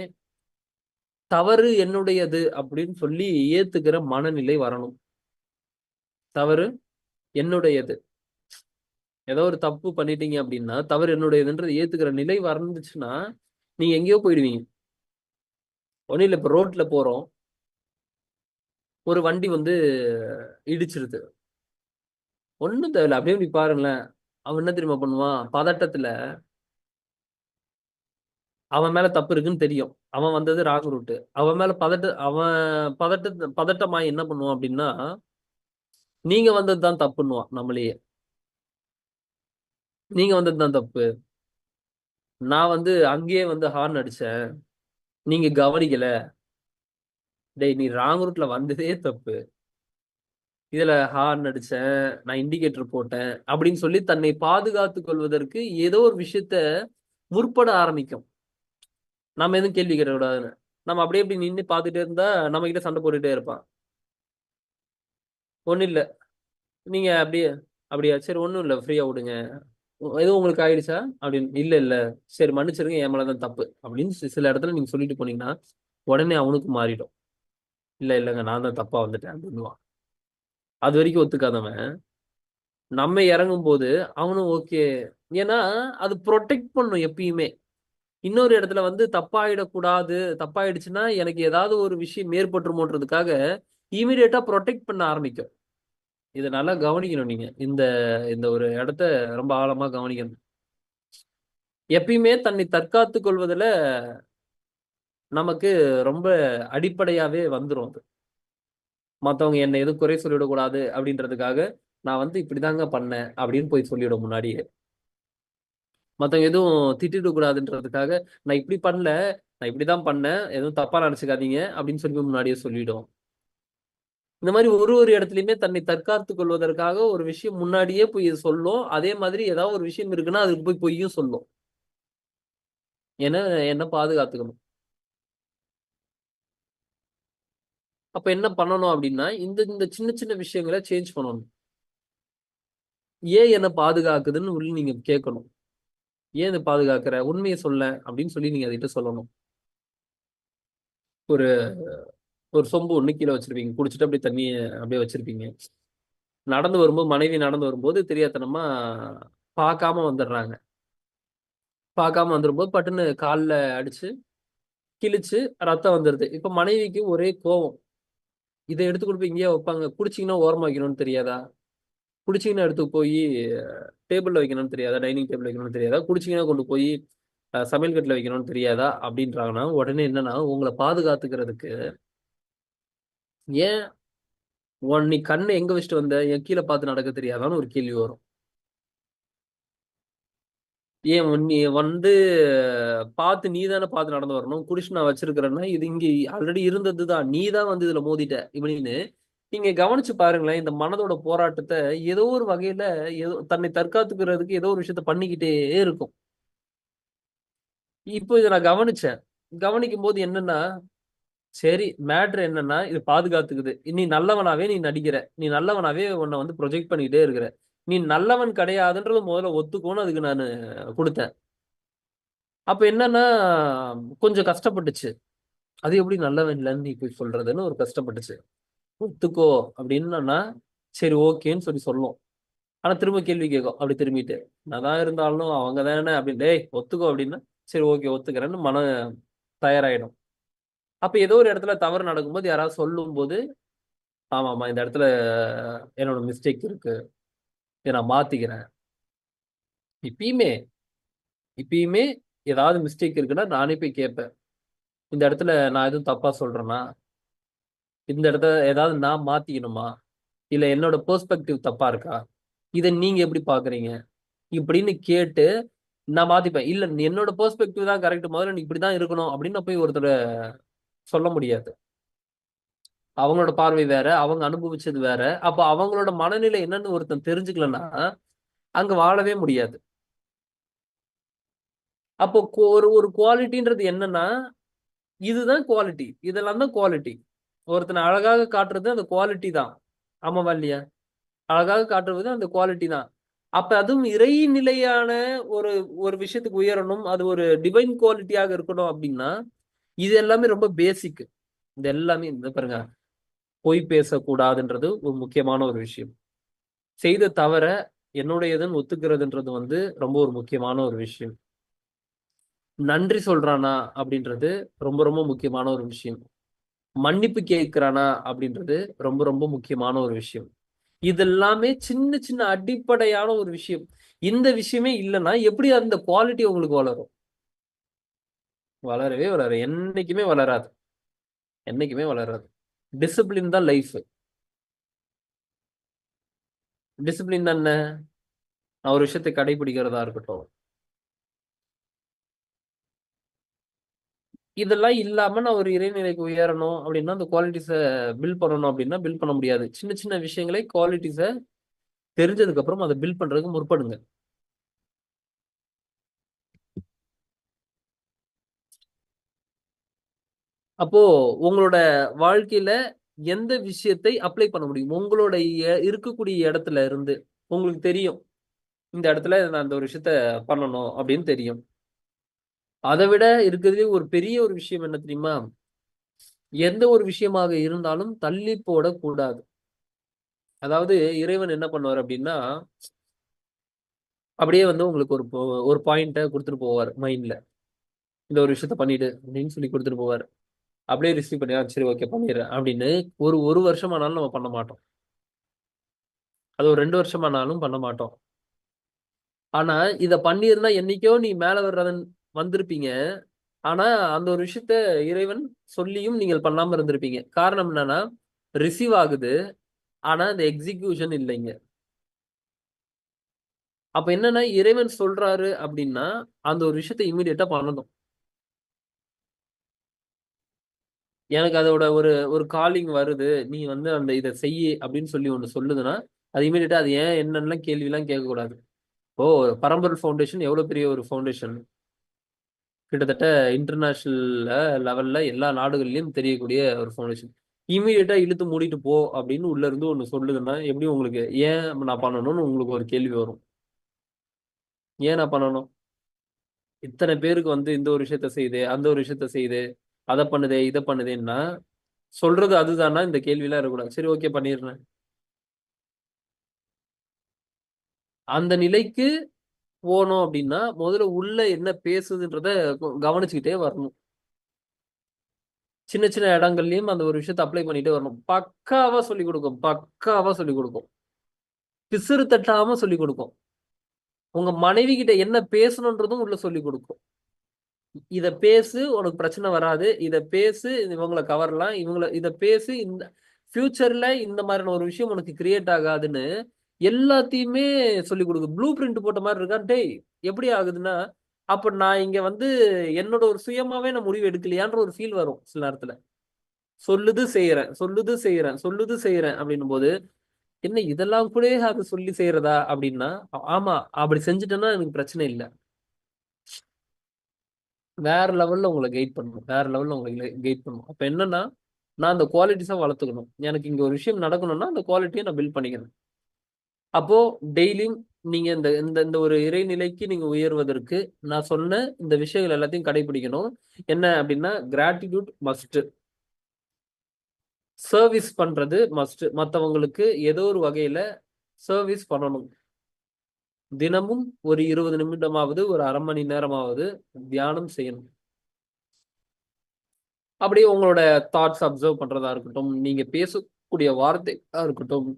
தவறு என்னுடையது அப்படின்னு சொல்லி ஏத்துக்கிற மனநிலை வரணும். தவறு என்னுடையது, ஏதோ ஒரு தப்பு பண்ணிட்டீங்க அப்படின்னா தவறு என்னுடையதுன்றது ஏத்துக்கிற நிலை வந்துச்சுன்னா நீங்க எங்கேயோ போயிடுவீங்க. ஒன்னும் இல்ல, இப்ப ரோட்ல போறோம், ஒரு வண்டி வந்து இடிச்சிருது, ஒண்ணும் தேவையில்ல, அப்படியே இப்படி பாருங்களேன். அவன் என்ன தெரியுமா பண்ணுவான், பதட்டத்துல அவன் மேல தப்பு இருக்குன்னு தெரியும், அவன் வந்தது ராங் ரூட், அவன் மேல பதட்டமா என்ன பண்ணுவான் அப்படின்னா நீங்க வந்ததுதான் தப்புன்னுவான். நம்மளையே நீங்க வந்ததுதான் தப்பு, நான் வந்து அங்கேயே வந்து ஹார்ன் அடிச்சேன், நீங்க கவனிக்கல, டேய் நீ ராங் ரூட்ல வந்ததே தப்பு, இதுல ஹார்ன் அடிச்சேன், நான் இண்டிகேட்டர் போட்டேன் அப்படின்னு சொல்லி தன்னை பாதுகாத்துக் கொள்வதற்கு ஏதோ ஒரு விஷயத்த முற்பட ஆரம்பிக்கும். நம்ம எதுவும் கேள்வி கேட்கக்கூடாதுன்னு நம்ம அப்படியே இப்படி நின்று பார்த்துட்டே இருந்தா நம்ம கிட்ட சண்டை போட்டுட்டே இருப்பான். ஒண்ணும் இல்ல, நீங்க அப்படியே அப்படியா சரி ஒண்ணும் இல்ல, ஃப்ரீயா விடுங்க, எதுவும் உங்களுக்கு ஆயிடுச்சா அப்படின்னு, இல்ல இல்ல சரி மன்னிச்சிருங்க, என் மேலதான் தப்பு அப்படின்னு சில இடத்துல நீங்க சொல்லிட்டு போனீங்கன்னா உடனே அவனுக்கு மாறிடும். இல்ல இல்லங்க நான் தான் தப்பா வந்துட்டேன் அப்படின்னுவான். அது வரைக்கும் ஒத்துக்காதவன் நம்ம இறங்கும் போது அவனும் ஓகே. ஏன்னா அது ப்ரொடெக்ட் பண்ணும் எப்பயுமே. இன்னொரு இடத்துல வந்து தப்பாயிடக்கூடாது, தப்பாயிடுச்சுன்னா எனக்கு ஏதாவது ஒரு விஷயம் ஏற்பட்டுருமோன்றதுக்காக இமீடியட்டா ப்ரொடெக்ட் பண்ண ஆரம்பிக்கும். இத நல்லா கவனிக்கணும் நீங்க. இந்த இந்த ஒரு இடத்த ரொம்ப ஆழமா கவனிக்கணும். எப்பயுமே தன்னை தற்காத்துக் கொள்வதுல நமக்கு ரொம்ப அடிப்படையாவே வந்துரும் அது. மத்தவங்க என்ன எதுவும் குறை சொல்லிடக்கூடாது அப்படின்றதுக்காக நான் வந்து இப்படிதாங்க பண்ணேன் அப்படின்னு போய் சொல்லிடும் முன்னாடியே. மத்தவங்க எதுவும் திட்டிடக் கூடாதுன்றதுக்காக நான் இப்படி பண்ணல, நான் இப்படிதான் பண்ணேன், எதுவும் தப்பா நினைச்சுக்காதீங்க அப்படின்னு சொல்லி முன்னாடியே சொல்லிடும். இந்த மாதிரி ஒரு ஒரு இடத்துலயுமே தன்னை தற்காத்துக் கொள்வதற்காக ஒரு விஷயம் முன்னாடியே போய் சொல்லும். அதே மாதிரி ஏதாவது ஒரு விஷயம் இருக்குன்னா அதுக்கு போய் பொய்யும் சொல்லும். ஏன்னா என்ன பாதுகாத்துக்கணும். அப்ப என்ன பண்ணணும் அப்படின்னா இந்த இந்த சின்ன சின்ன விஷயங்களை சேஞ்ச் பண்ணணும். ஏன் என்ன பாதுகாக்குதுன்னு உள்ள நீங்க கேட்கணும். ஏன் இதை பாதுகாக்கிற, உண்மையை சொல்ல அப்படின்னு சொல்லி நீங்க அதுகிட்ட சொல்லணும். ஒரு ஒரு சொம்பு ஒண்ணு கீழே வச்சிருப்பீங்க, குடிச்சிட்டு அப்படியே தண்ணிய அப்படியே வச்சிருப்பீங்க. நடந்து வரும்போது மனைவி நடந்து வரும்போது தெரியாத்தனமா பார்க்காம வந்துடுறாங்க. பார்க்காம வந்துரும்போது பட்டுன்னு கால்ல அடிச்சு கிழிச்சு ரத்தம் வந்துருது. இப்ப மனைவிக்கு ஒரே கோவம். இதை எடுத்து கொண்டு போய் இங்கேயே வைப்பாங்க, குடிச்சீங்கன்னா ஓரமா வைக்கணும்னு தெரியாதா, குடிச்சீங்கன்னா எடுத்து போய் டேபிள்ல வைக்கணும்னு தெரியாதா, டைனிங் டேபிள் வைக்கணும்னு தெரியாதா, குடிச்சீங்கன்னா கொண்டு போய் சமையல் கட்டுல வைக்கணும்னு தெரியாதா அப்படின்றாங்கன்னா உடனே என்னன்னா உங்களை பாதுகாத்துக்கிறதுக்கு ஏன் நீ கண்ணை எங்க வச்சுட்டு வந்த, என் கீழே பார்த்து நடக்க தெரியாதான்னு ஒரு கேள்வி வரும். ஏன் நீ வந்து பார்த்து நீ தானே பார்த்து நடந்து வரணும், குடிச்சு நான் வச்சிருக்கிறேன்னா இது இங்க ஆல்ரெடி இருந்ததுதான், நீ தான் வந்து இதுல மோதிட்ட இப்படின்னு நீங்க கவனிச்சு பாருங்களேன். இந்த மனதோட போராட்டத்தை ஏதோ ஒரு வகையில ஏதோ தன்னை தற்காத்துக்கிறதுக்கு ஏதோ ஒரு விஷயத்த பண்ணிக்கிட்டே இருக்கும். இப்போ இதை நான் கவனிச்சேன். கவனிக்கும் போது என்னன்னா சரி மேட்ரு என்னன்னா இது பாதுகாத்துக்குது, நீ நல்லவனாவே நீ நடிக்கிற, நீ நல்லவனாவே உன்னை வந்து ப்ரொஜெக்ட் பண்ணிக்கிட்டே இருக்கிற, நீ நல்லவன் கிடையாதுன்றது முதல்ல ஒத்துக்கோன்னு அதுக்கு நான் கொடுத்தேன். அப்ப என்னன்னா கொஞ்சம் கஷ்டப்பட்டுச்சு. அது எப்படி நல்லவன் இல்லைன்னு நீ போய் சொல்றதுன்னு ஒரு கஷ்டப்பட்டுச்சு. ஒத்துக்கோ அப்படின்னா சரி ஓகேன்னு சொல்லி சொல்லும். ஆனா திரும்ப கேள்வி கேட்கும் அப்படி திரும்பிட்டு, நான் இருந்தாலும் அவங்க தானே அப்படின்னு, டேய் ஒத்துக்கோ அப்படின்னா சரி ஓகே ஒத்துக்கிறேன்னு தயாராயிடும். அப்ப ஏதோ ஒரு இடத்துல தவறு நடக்கும்போது யாராவது சொல்லும் போது ஆமாமா இந்த இடத்துல என்னோட மிஸ்டேக் இருக்கு, இதை நான் மாத்திக்கிறேன். இப்பயுமே இப்பயுமே ஏதாவது மிஸ்டேக் இருக்குன்னா நானே போய் கேட்பேன். இந்த இடத்துல நான் எதுவும் தப்பா சொல்றேன்னா, இந்த இடத்த ஏதாவது நான் மாத்திக்கணுமா, இல்ல என்னோட பெர்ஸ்பெக்டிவ் தப்பா இருக்கா, இதை நீங்க எப்படி பாக்குறீங்க இப்படின்னு கேட்டு நான் மாத்திப்பேன். இல்ல என்னோட பெர்ஸ்பெக்டிவ் தான் கரெக்ட், முதல்ல நீ இப்படிதான் இருக்கணும் அப்படின்னு நான் போய் ஒருத்தரை சொல்ல முடியாது. அவங்களோட பார்வை வேற, அவங்க அனுபவிச்சது வேற. அப்ப அவங்களோட மனநிலை என்னன்னு ஒருத்தன் தெரிஞ்சுக்கலன்னா அங்க வாழவே முடியாது. அப்போ ஒரு ஒரு குவாலிட்டின்றது என்னன்னா, இதுதான் குவாலிட்டி, இதெல்லாம் தான் குவாலிட்டி. ஒருத்தனை அழகாக காட்டுறது அந்த குவாலிட்டி தான். ஆமாவா இல்லையா? அழகாக காட்டுவது அந்த குவாலிட்டி தான். அப்ப அதுவும் இறைநிலையான ஒரு ஒரு விஷயத்துக்கு உயரணும், அது ஒரு டிவைன் குவாலிட்டியாக இருக்கணும் அப்படின்னா இது எல்லாமே ரொம்ப பேசிக். இது எல்லாமே இந்த பாருங்க, பொய் பேசக்கூடாதுன்றது ஒரு முக்கியமான ஒரு விஷயம். செய்த தவற என்னுடையதுன்னு ஒத்துக்கிறதுன்றது வந்து ரொம்ப ஒரு முக்கியமான ஒரு விஷயம். நன்றி சொல்றானா அப்படின்றது ரொம்ப ரொம்ப முக்கியமான ஒரு விஷயம். மன்னிப்பு கேட்கிறானா அப்படின்றது ரொம்ப ரொம்ப முக்கியமான ஒரு விஷயம். இதெல்லாமே சின்ன சின்ன அடிப்படையான ஒரு விஷயம். இந்த விஷயமே இல்லைன்னா எப்படி அந்த குவாலிட்டி உங்களுக்கு வளரும்? வளரவே வளராது. என்னைக்குமே வளராது. என்னைக்குமே வளராது. டிசிப்ளின் தான் லைஃப். டிசிப்ளின் என்ன? நான் ஒரு விஷயத்தை கடைபிடிக்கிறதா இருக்கட்டும். இதெல்லாம் இல்லாம நான் ஒரு இறைநிலைக்கு உயரணும் அப்படின்னா அந்த குவாலிட்டிஸை பில்ட் பண்ணணும் அப்படின்னா பில்ட் பண்ண முடியாது. சின்ன சின்ன விஷயங்களை குவாலிட்டிஸை தெரிஞ்சதுக்கு அப்புறம் அதை பில்ட் பண்றதுக்கு முற்படுங்க. அப்போ உங்களோட வாழ்க்கையில எந்த விஷயத்தை அப்ளை பண்ண முடியும்? உங்களுடைய இருக்கக்கூடிய இடத்துல இருந்து உங்களுக்கு தெரியும். இந்த இடத்துல நான் அந்த ஒரு விஷயத்த பண்ணணும் அப்படின்னு தெரியும். அதை விட இருக்கிறதுலே ஒரு பெரிய ஒரு விஷயம் என்ன தெரியுமா? எந்த ஒரு விஷயமாக இருந்தாலும் தள்ளி போடக்கூடாது. அதாவது இறைவன் என்ன பண்ணுவார் அப்படின்னா, அப்படியே வந்து உங்களுக்கு ஒரு பாயிண்ட்டை கொடுத்துட்டு போவார் மைண்ட்ல. இந்த ஒரு விஷயத்த பண்ணிடு அப்படின்னு சொல்லி கொடுத்துட்டு போவார். அப்படியே ரிசீவ் பண்ணி சரி ஓகே பண்ணிடுறேன் அப்படின்னு ஒரு ஒரு வருஷமானாலும் நம்ம பண்ண மாட்டோம். அது ஒரு 2 வருஷமானாலும் பண்ண மாட்டோம். ஆனா இத பண்ணியிருந்தா என்னைக்கோ நீ மேல வந்திருப்பீங்க. ஆனா அந்த ஒரு விஷயத்த இறைவன் சொல்லியும் நீங்கள் பண்ணாம இருந்திருப்பீங்க. காரணம் என்னன்னா ரிசீவ் ஆகுது. ஆனா அந்த எக்ஸிகியூஷன் இல்லைங்க. அப்ப என்னன்னா இறைவன் சொல்றாரு அப்படின்னா அந்த ஒரு விஷயத்த இம்மீடியட்டா பண்ணணும். எனக்கு அதோட ஒரு ஒரு காலிங் வருது. நீ வந்து அந்த இத செய்யி அப்படின்னு சொல்லி ஒண்ணு சொல்லுதுன்னா, அது இம்மீடியட்டா அது ஏன் என்னன்னுலாம் கேள்விலாம் கேட்கக்கூடாது. இப்போ பரம்பொருள் ஃபவுண்டேஷன் எவ்வளவு பெரிய ஒரு ஃபவுண்டேஷன். கிட்டத்தட்ட இன்டர்நேஷனல் லெவல்ல எல்லா நாடுகள்லயும் தெரியக்கூடிய ஒரு ஃபவுண்டேஷன். இம்மீடியட்டா இழுத்து மூடிட்டு போ அப்படின்னு உள்ள இருந்து ஒண்ணு சொல்லுதுன்னா, எப்படி உங்களுக்கு ஏன் நான் பண்ணணும்னு உங்களுக்கு ஒரு கேள்வி வரும். ஏன் நான் பண்ணணும்? இத்தனை பேருக்கு வந்து இந்த ஒரு விஷயத்த செய்யுது, அந்த ஒரு விஷயத்த செய்யுது, அத பண்ணுதே, இத பண்ணுதேன்னா, சொல்றது அதுதான்னா இந்த கேள்விலாம் இருக்கக்கூடாது. சரி ஓகே பண்ணிடுறேன். அந்த நிலைக்கு போனோம் அப்படின்னா, முதல்ல உள்ள என்ன பேசுதுன்றத கவனிச்சுக்கிட்டே வரணும். சின்ன சின்ன இடங்கள்லயும் அந்த ஒரு விஷயத்த அப்ளை பண்ணிட்டே வரணும். பக்காவா சொல்லிக் கொடுக்கும். பக்காவா சொல்லிக் கொடுக்கும். பிசிறு தட்டாம சொல்லிக் கொடுக்கும். உங்க மனைவி கிட்ட என்ன பேசணுன்றதும் உள்ள சொல்லிக் கொடுக்கும். இத பேசு உனக்கு பிரச்சனை வராது. இத பேசு இவங்கள கவரலாம். இத பேசு இந்த ஃபியூச்சர்ல இந்த மாதிரியான ஒரு விஷயம் உனக்கு கிரியேட் ஆகாதுன்னு எல்லாத்தையுமே சொல்லிக் கொடுக்கும். ப்ளூ பிரிண்ட் போட்ட மாதிரி இருக்கா? டேய் எப்படி ஆகுதுன்னா, அப்ப நான் இங்க வந்து என்னோட ஒரு சுயமாவே நான் முடிவு எடுக்கலையான்ற ஒரு ஃபீல் வரும் சில நேரத்துல. சொல்லுது செய்யறேன், சொல்லுது செய்யறேன், சொல்லுது செய்யறேன் அப்படின்னும் போது, என்ன இதெல்லாம் கூட அது சொல்லி செய்யறதா அப்படின்னா, ஆமா அப்படி செஞ்சுட்டேன்னா எனக்கு பிரச்சனை இல்ல. வேற லெவல்ல உங்களை கைட் பண்ணணும். வேற லெவல்ல உங்களை கைட் பண்ணணும். அப்ப என்னன்னா, நான் அந்த குவாலிட்டிஸா வளர்த்துக்கணும். எனக்கு இங்க ஒரு விஷயம் நடக்கணும்னா அந்த குவாலிட்டியை நான் பில்ட் பண்ணிக்கிறேன். அப்போ டெய்லியும் நீங்க இந்த இந்த இந்த ஒரு இறைநிலைக்கு நீங்க உயர்வதற்கு நான் சொன்ன இந்த விஷயங்கள் எல்லாத்தையும் கடைபிடிக்கணும். என்ன அப்படின்னா கிராட்டிடியூட் மஸ்ட். சர்வீஸ் பண்றது மஸ்ட். மத்தவங்களுக்கு ஏதோ ஒரு வகையில சர்வீஸ் பண்ணணும். தினமும் ஒரு 20 நிமிடமாவது ஒரு அரை மணி நேரமாவது தியானம் செய்யணும். அப்படியே உங்களோட தாட்ஸ் அப்சர்வ் பண்றதா இருக்கட்டும், நீங்க பேசக்கூடிய வார்த்தையா இருக்கட்டும்,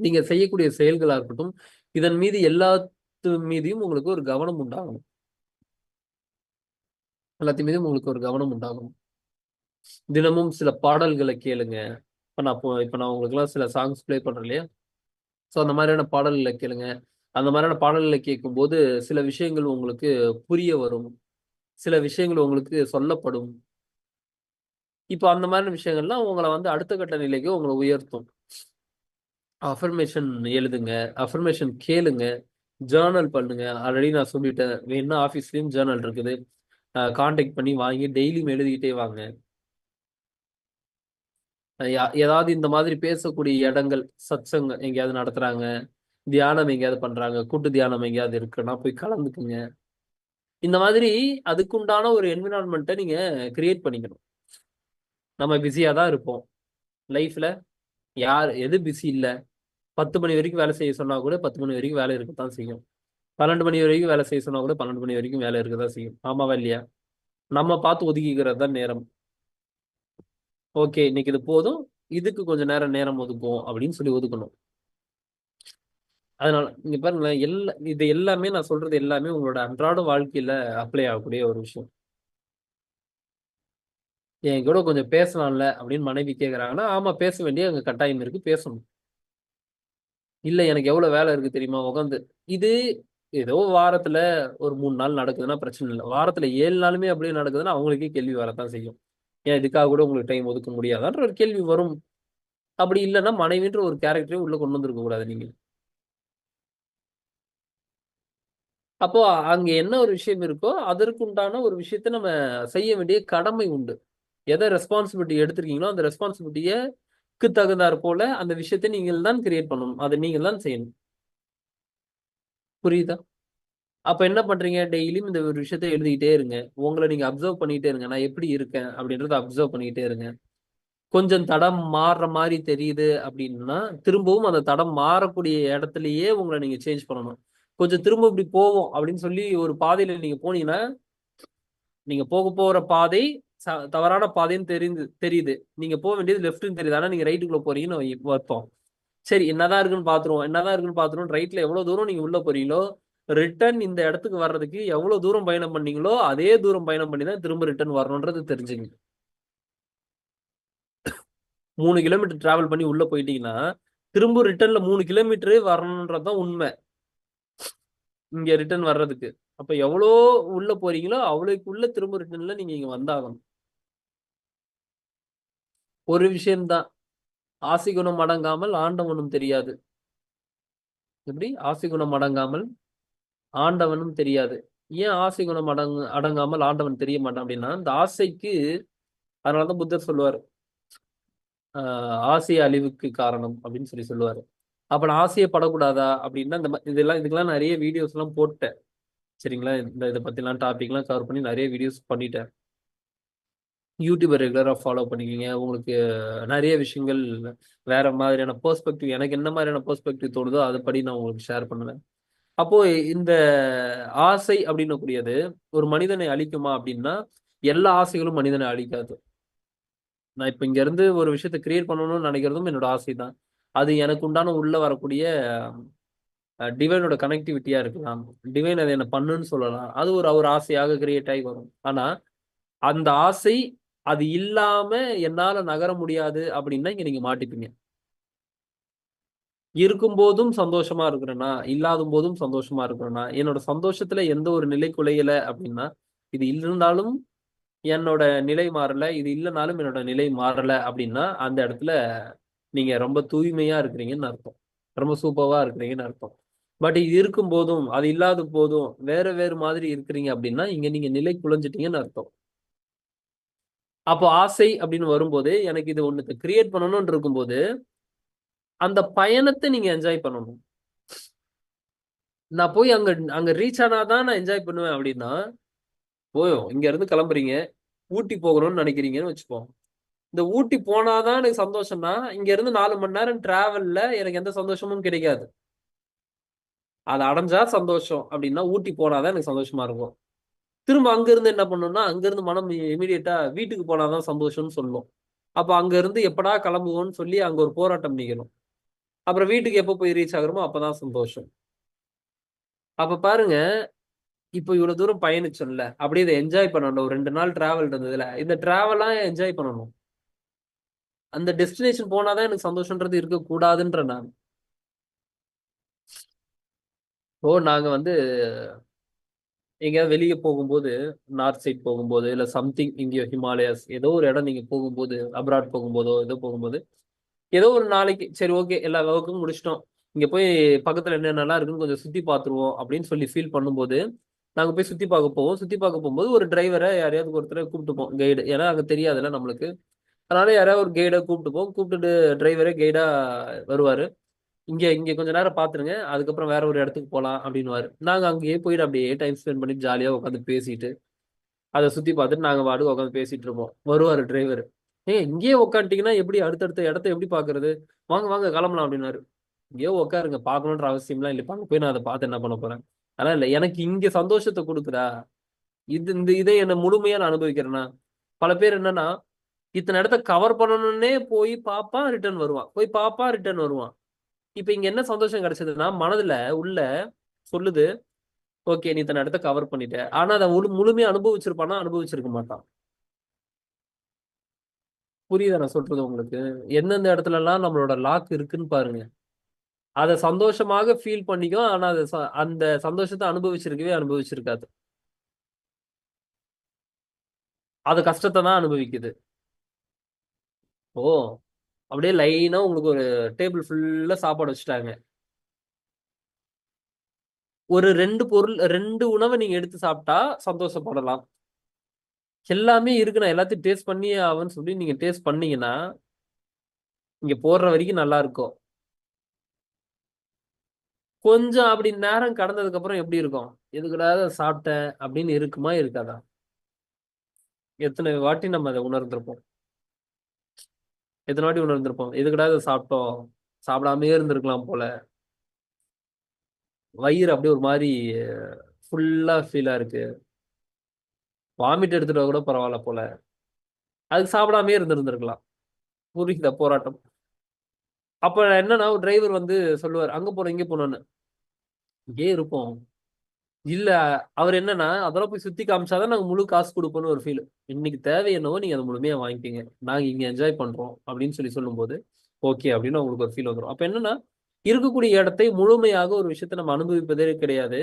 நீங்க செய்யக்கூடிய செயல்களா இருக்கட்டும், இதன் மீது எல்லாத்து மீதையும் உங்களுக்கு ஒரு கவனம் உண்டாகணும். எல்லாத்து மீதும் உங்களுக்கு ஒரு கவனம் உண்டாகணும். தினமும் சில பாடல்களை கேளுங்க. இப்ப நான் உங்களுக்கெல்லாம் சில சாங்ஸ் ப்ளே பண்றேன் இல்லையா? ஸோ அந்த மாதிரியான பாடல்களை கேளுங்க. அந்த மாதிரியான பாடல்களை கேட்கும்போது சில விஷயங்கள் உங்களுக்கு புரிய வரும். சில விஷயங்கள் உங்களுக்கு சொல்லப்படும். இப்ப அந்த மாதிரியான விஷயங்கள்லாம் உங்கள வந்து அடுத்த கட்ட நிலைக்கு உங்கள உயர்த்தும். அஃபர்மேஷன் எழுதுங்க. அஃபர்மேஷன் கேளுங்க. ஜர்னல் பண்ணுங்க. ஆல்ரெடி நான் சொல்லிட்டேன். வேணும்னா ஆஃபீஸ்லயும் ஜர்னல் இருக்குது. கான்டாக்ட் பண்ணி வாங்கி டெய்லியும் எழுதிக்கிட்டே வாங்க. ஏதாவது இந்த மாதிரி பேசக்கூடிய இடங்கள், சத்சங் எங்கேயாவது நடத்துறாங்க, தியானம் எங்கேயாவது பண்றாங்க, கூட்டு தியானம் எங்கேயாவது இருக்குன்னா போய் கலந்துக்குங்க. இந்த மாதிரி அதுக்குண்டான ஒரு என்விரான்மெண்ட்ட நீங்க கிரியேட் பண்ணிக்கணும். நம்ம பிஸியா தான் இருப்போம். லைஃப்ல எது பிஸி இல்ல? 10 மணி வரைக்கும் வேலை செய்ய சொன்னா கூட 10 மணி வரைக்கும் வேலை இருக்கத்தான் செய்யும். 12 மணி வரைக்கும் வேலை செய்ய சொன்னா கூட 12 மணி வரைக்கும் வேலை இருக்கதான் செய்யும். ஆமாவா இல்லையா? நம்ம பார்த்து ஒதுக்கிக்கிறது தான் நேரம். ஓகே, இன்னைக்கு இது போதும். இதுக்கு கொஞ்சம் நேரம் ஒதுக்குவோம் அப்படின்னு சொல்லி ஒதுக்கணும். அதனால நீங்க பாருங்களேன், இது எல்லாமே நான் சொல்றது எல்லாமே உங்களோட அன்றாட வாழ்க்கையில அப்ளை ஆகக்கூடிய ஒரு விஷயம். என் கூட கொஞ்சம் பேசலாம்ல அப்படின்னு மனைவி கேட்கறாங்கன்னா, ஆமா பேச வேண்டிய அங்க கட்டாயம் இருக்கு, பேசணும். இல்ல எனக்கு எவ்வளவு வேலை இருக்கு தெரியுமா? உட்காந்து இது ஏதோ வாரத்துல ஒரு 3 நாள் நடக்குதுன்னா பிரச்சனை இல்லை. வாரத்துல 7 நாளுமே அப்படியே நடக்குதுன்னா அவங்களுக்கே கேள்வி வரத்தான் செய்யும். ஏன் இதுக்காக கூட உங்களுக்கு டைம் ஒதுக்க முடியாதான்ற ஒரு கேள்வி வரும். அப்படி இல்லைன்னா மனைவின்ற ஒரு கேரக்டரையும் உள்ள கொண்டு வந்திருக்க கூடாது நீங்க. அப்போ அங்க என்ன ஒரு விஷயம் இருக்கோ அதற்கு உண்டான ஒரு விஷயத்த நம்ம செய்ய வேண்டிய கடமை உண்டு. எதை ரெஸ்பான்சிபிலிட்டி எடுத்திருக்கீங்களோ அந்த ரெஸ்பான்சிபிலிட்டிக்கு தகுந்தாற் போல அந்த விஷயத்தை நீங்கள் தான் கிரியேட் பண்ணணும். அதை நீங்கள் தான் செய்யணும். புரியுதா? அப்ப என்ன பண்றீங்க? டெய்லியும் இந்த ஒரு விஷயத்த எழுதிக்கிட்டே இருங்க. உங்களை நீங்க அப்சர்வ் பண்ணிக்கிட்டே இருங்க. நான் எப்படி இருக்கேன் அப்படின்றத அப்சர்வ் பண்ணிக்கிட்டே இருங்க. கொஞ்சம் தடம் மாறுற மாதிரி தெரியுது அப்படின்னா, திரும்பவும் அந்த தடம் மாறக்கூடிய இடத்துலயே உங்களை நீங்க சேஞ்ச் பண்ணணும். கொஞ்சம் திரும்ப இப்படி போவோம் அப்படின்னு சொல்லி ஒரு பாதையில நீங்க போனீங்கன்னா, நீங்க போற பாதை தவறான பாதைன்னு தெரியுது. நீங்க போக வேண்டியது லெஃப்ட்னு தெரியுது. ஆனா நீங்க ரைட்டுக்குள்ள போறீங்கன்னு வைப்போம். சரி, என்னதான் இருக்குன்னு பாத்துருவோம். ரைட்ல எவ்வளவு தூரம் நீங்க உள்ள போறீங்களோ, ரிட்டர்ன் இந்த இடத்துக்கு வர்றதுக்கு எவ்வளவு தூரம் பயணம் பண்ணீங்களோ அதே தூரம் பயணம் பண்ணி தான் திரும்ப ரிட்டர்ன் வரணும்ன்றது தெரிஞ்சுங்க. 3 கிலோமீட்டர் டிராவல் பண்ணி உள்ள போயிட்டீங்கன்னா திரும்ப ரிட்டர்ன்ல 3 கிலோமீட்டர் வரணும்ன்றதுதான் உண்மை. இங்க ரிட்டர்ன் வர்றதுக்கு அப்ப எவ்வளோ உள்ள போறீங்களோ அவ்வளவுக்குள்ள திரும்ப ரிட்டர்ன்ல நீங்க இங்க வந்தாகணும். ஒரு விஷயம்தான், ஆசை குணம் அடங்காமல் ஆண்டவனும் தெரியாது. எப்படி? ஆசை குணம் அடங்காமல் ஆண்டவனும் தெரியாது. ஏன் ஆசை குணம் அடங்காமல் ஆண்டவன் தெரிய மாட்டான் அப்படின்னா, இந்த ஆசைக்கு அதனாலதான் புத்தர் சொல்லுவாரு, ஆசை அழிவுக்கு காரணம் அப்படின்னு சொல்லி சொல்லுவாரு. அப்ப நான் ஆசையப்படக்கூடாதா அப்படின்னா, இதுக்கெல்லாம் நிறைய வீடியோஸ் எல்லாம் போட்டேன். சரிங்களா? இதை பத்தி எல்லாம் டாபிக் எல்லாம் கவர் பண்ணி நிறைய வீடியோஸ் பண்ணிட்டேன். யூடியூபர் ரெகுலரா ஃபாலோ பண்ணிக்கிங்க. உங்களுக்கு நிறைய விஷயங்கள் வேற மாதிரியான பெர்ஸ்பெக்டிவ், எனக்கு என்ன மாதிரியான பெர்ஸ்பெக்டிவ் தோணுதோ அதுபடி நான் உங்களுக்கு ஷேர் பண்ணுவேன். அப்போ இந்த ஆசை அப்படின்னக்கூடியது ஒரு மனிதனை அழிக்குமா அப்படின்னா, எல்லா ஆசைகளும் மனிதனை அழிக்காது. நான் இப்ப இங்க இருந்து ஒரு விஷயத்த கிரியேட் பண்ணணும்னு நினைக்கிறதும் என்னோட ஆசை தான். அது எனக்கு உண்டான உள்ள வரக்கூடிய டிவைனோட கனெக்டிவிட்டியா இருக்கலாம். டிவைன் அதை என்ன பண்ணுன்னு சொல்லலாம். அது ஒரு ஆசையாக கிரியேட் ஆகி வரும். ஆனா அந்த ஆசை அது இல்லாம என்னால நகர முடியாது அப்படின்னா இங்க நீங்க மாட்டிப்பீங்க. இருக்கும் போதும் சந்தோஷமா இருக்கிறேன்னா, இல்லாத போதும் சந்தோஷமா இருக்கிறேன்னா, என்னோட சந்தோஷத்துல எந்த ஒரு நிலை குலையல அப்படின்னா, இது இருந்தாலும் என்னோட நிலை மாறல, இது இல்லைனாலும் என்னோட நிலை மாறல அப்படின்னா, அந்த இடத்துல நீங்க ரொம்ப தூய்மையா இருக்கிறீங்கன்னு அர்த்தம். ரொம்ப சூப்பர்வா இருக்கிறீங்கன்னு அர்த்தம். பட் இது இருக்கும் போதும், அது இல்லாத போதும் வேற வேறு மாதிரி இருக்கிறீங்க அப்படின்னா, இங்க நீங்க நிலை குலைஞ்சிட்டீங்கன்னு அர்த்தம். அப்போ ஆசை அப்படின்னு வரும்போது, எனக்கு இது ஒண்ணு கிரியேட் பண்ணணும்னு இருக்கும்போது, அந்த பயணத்தை நீங்க என்ஜாய் பண்ணணும். நான் போய் அங்க அங்க ரீச் ஆனாதான் நான் என்ஜாய் பண்ணுவேன் அப்படின்னா, இங்க இருந்து கிளம்புறீங்க, ஊட்டி போகணும்னு நினைக்கிறீங்கன்னு வச்சுப்போம். இந்த ஊட்டி போனாதான் எனக்கு சந்தோஷம்னா, இங்க இருந்து 4 மணி நேரம் டிராவல்ல எனக்கு எந்த சந்தோஷமும் கிடைக்காது. அதை அடைஞ்சா சந்தோஷம் அப்படின்னா ஊட்டி போனாதான் எனக்கு சந்தோஷமா இருக்கும். திரும்ப அங்க இருந்து என்ன பண்ணணும்னா, அங்க இருந்து மனம் இமீடியட்டா வீட்டுக்கு போனாதான் சந்தோஷம்னு சொல்லும். அப்ப அங்க இருந்து எப்படா கிளம்புவோம்னு சொல்லி அங்க ஒரு போராட்டம் நிக்கணும். அப்புறம் வீட்டுக்கு எப்போ போய் ரீச் ஆகுறோமோ அப்பதான் சந்தோஷம். அப்ப பாருங்க, இப்போ இவ்வளவு தூரம் பயணிச்சோம்ல, அப்படியே இதை என்ஜாய் பண்ணணும். ஒரு 2 நாள் டிராவல் இருந்ததுல, இந்த டிராவலா என்ஜாய் பண்ணணும். அந்த டெஸ்டினேஷன் போனாதான் எனக்கு சந்தோஷம்ன்றது இருக்கக்கூடாதுன்ற நான். நாங்க வந்து எங்கேயாவது வெளியே போகும்போது, நார்த் சைட் போகும்போது, இல்ல சம்திங் இங்கே ஹிமாலயாஸ் ஏதோ ஒரு இடம் நீங்க போகும்போது, அப்ராட் போகும்போதோ ஏதோ போகும்போது, ஏதோ ஒரு நாளைக்கு சரி ஓகே எல்லா ஒர்க்கும் முடிச்சிட்டோம், இங்க போய் பக்கத்துல என்ன நல்லா இருக்குன்னு கொஞ்சம் சுத்தி பார்த்துருவோம் அப்படின்னு சொல்லி ஃபீல் பண்ணும்போது, நாங்க போய் சுத்தி பார்க்க போவோம். சுத்தி பார்க்க போகும்போது ஒரு டிரைவரை யாரையாவது ஒருத்தரை கூப்பிட்டுப்போம், கைடு. ஏன்னா அங்க தெரியாதுல்ல நம்மளுக்கு. அதனால யாராவது ஒரு கைடை கூப்பிட்டுப்போம். கூப்பிட்டுட்டு டிரைவரே கைடா வருவாரு. இங்க இங்க கொஞ்ச நேரம் பாத்துருங்க, அதுக்கப்புறம் வேற ஒரு இடத்துக்கு போலாம் அப்படின்னுவாரு. நாங்க அங்கேயே போயிட்டு அப்படியே டைம் ஸ்பெண்ட் பண்ணி ஜாலியா உட்காந்து பேசிட்டு அதை சுத்தி பார்த்துட்டு நாங்க பாட்டுக்கு உட்காந்து பேசிட்டு இருப்போம். வருவாரு டிரைவர். இங்கேயே உட்காந்துட்டீங்கன்னா எப்படி அடுத்தடுத்த இடத்த எப்படி பாக்குறது, வாங்க வாங்க கிளம்பலாம் அப்படின்னாரு. இங்கேயோ உட்காருங்க, பார்க்கணுன்ற அவசியம்லாம் இல்லை, அங்க போய் நான் அதை பார்த்து என்ன பண்ண போறேன். அதெல்லாம் இல்லை, எனக்கு இங்க சந்தோஷத்தை கொடுக்குதா, இந்த இதை என்ன முழுமையா நான் அனுபவிக்கிறேன்னா. பல பேர் என்னன்னா இத்தனை இடத்த கவர் பண்ணணும்னே போய் பாப்பான் ரிட்டர்ன் வருவான், போய் பாப்பான் ரிட்டர்ன் வருவான். இப்ப இங்க என்ன சந்தோஷம் கிடைச்சதுன்னா, மனதுல உள்ள சொல்லுது, ஓகே நீ இத்தனை இடத்த கவர் பண்ணிட்ட. ஆனா அதை முழுமையா அனுபவிச்சிருப்பானா, அனுபவிச்சிருக்க மாட்டான். புரியுதா நான் சொல்றது உங்களுக்கு? எந்தெந்த இடத்துல எல்லாம் நம்மளோட லாக் இருக்குன்னு பாருங்க. அதை சந்தோஷமாக ஃபீல் பண்ணிக்கும், ஆனா அது அந்த சந்தோஷத்தை அனுபவிச்சிருக்கவே அனுபவிச்சிருக்காது. அது கஷ்டத்தை தான் அனுபவிக்குது. ஓ அப்படியே லைனா உங்களுக்கு ஒரு டேபிள் ஃபுல்லா சாப்பாடு வச்சுட்டாங்க. ஒரு 2 உணவை நீங்க எடுத்து சாப்பிட்டா சந்தோஷப்படலாம். எல்லாமே இருக்கு, நான் எல்லாத்தையும் டேஸ்ட் பண்ணி ஆகும்னு சொல்லி நீங்க டேஸ்ட் பண்ணீங்கன்னா இங்க போடுற வரைக்கும் நல்லா இருக்கும். கொஞ்சம் அப்படி நேரம் கடந்ததுக்கு அப்புறம் எப்படி இருக்கும், எதுக்குடா இதை சாப்பிட்டேன் அப்படின்னு இருக்குமா இருக்காதா? எத்தனை வாட்டி நம்ம அதை உணர்ந்திருப்போம், எத்தனை வாட்டி உணர்ந்திருப்போம், எதுக்குடா இதை சாப்பிட்டோம், சாப்பிடாமே இருந்திருக்கலாம் போல, வயிறு அப்படியே ஒரு மாதிரி ஃபுல்லா ஃபீலா இருக்கு, வாமிட் எடுத்துட்டா கூட பரவாயில்ல போல, அதுக்கு சாப்பிடாமே இருந்திருந்திருக்கலாம். புரியுதா போராட்டம்? அப்ப என்னன்னா ஒரு டிரைவர் வந்து சொல்லுவார், அங்க போனோம் இங்க போனோம்னு. இங்கே இருப்போம். இல்ல, அவர் என்னன்னா அதெல்லாம் போய் சுத்தி காமிச்சாதான் நாங்க முழு காசு கொடுப்போம்னு ஒரு ஃபீல். இன்னைக்கு தேவை என்னவோ நீங்க அதை முழுமையா வாங்கிக்கீங்க, நாங்க இங்க என்ஜாய் பண்றோம் அப்படின்னு சொல்லும் போது ஓகே அப்படின்னு உங்களுக்கு ஒரு ஃபீல் வந்துடும். அப்ப என்னன்னா இருக்கக்கூடிய இடத்தை முழுமையாக ஒரு விஷயத்த நம்ம அனுபவிப்பதே கிடையாது.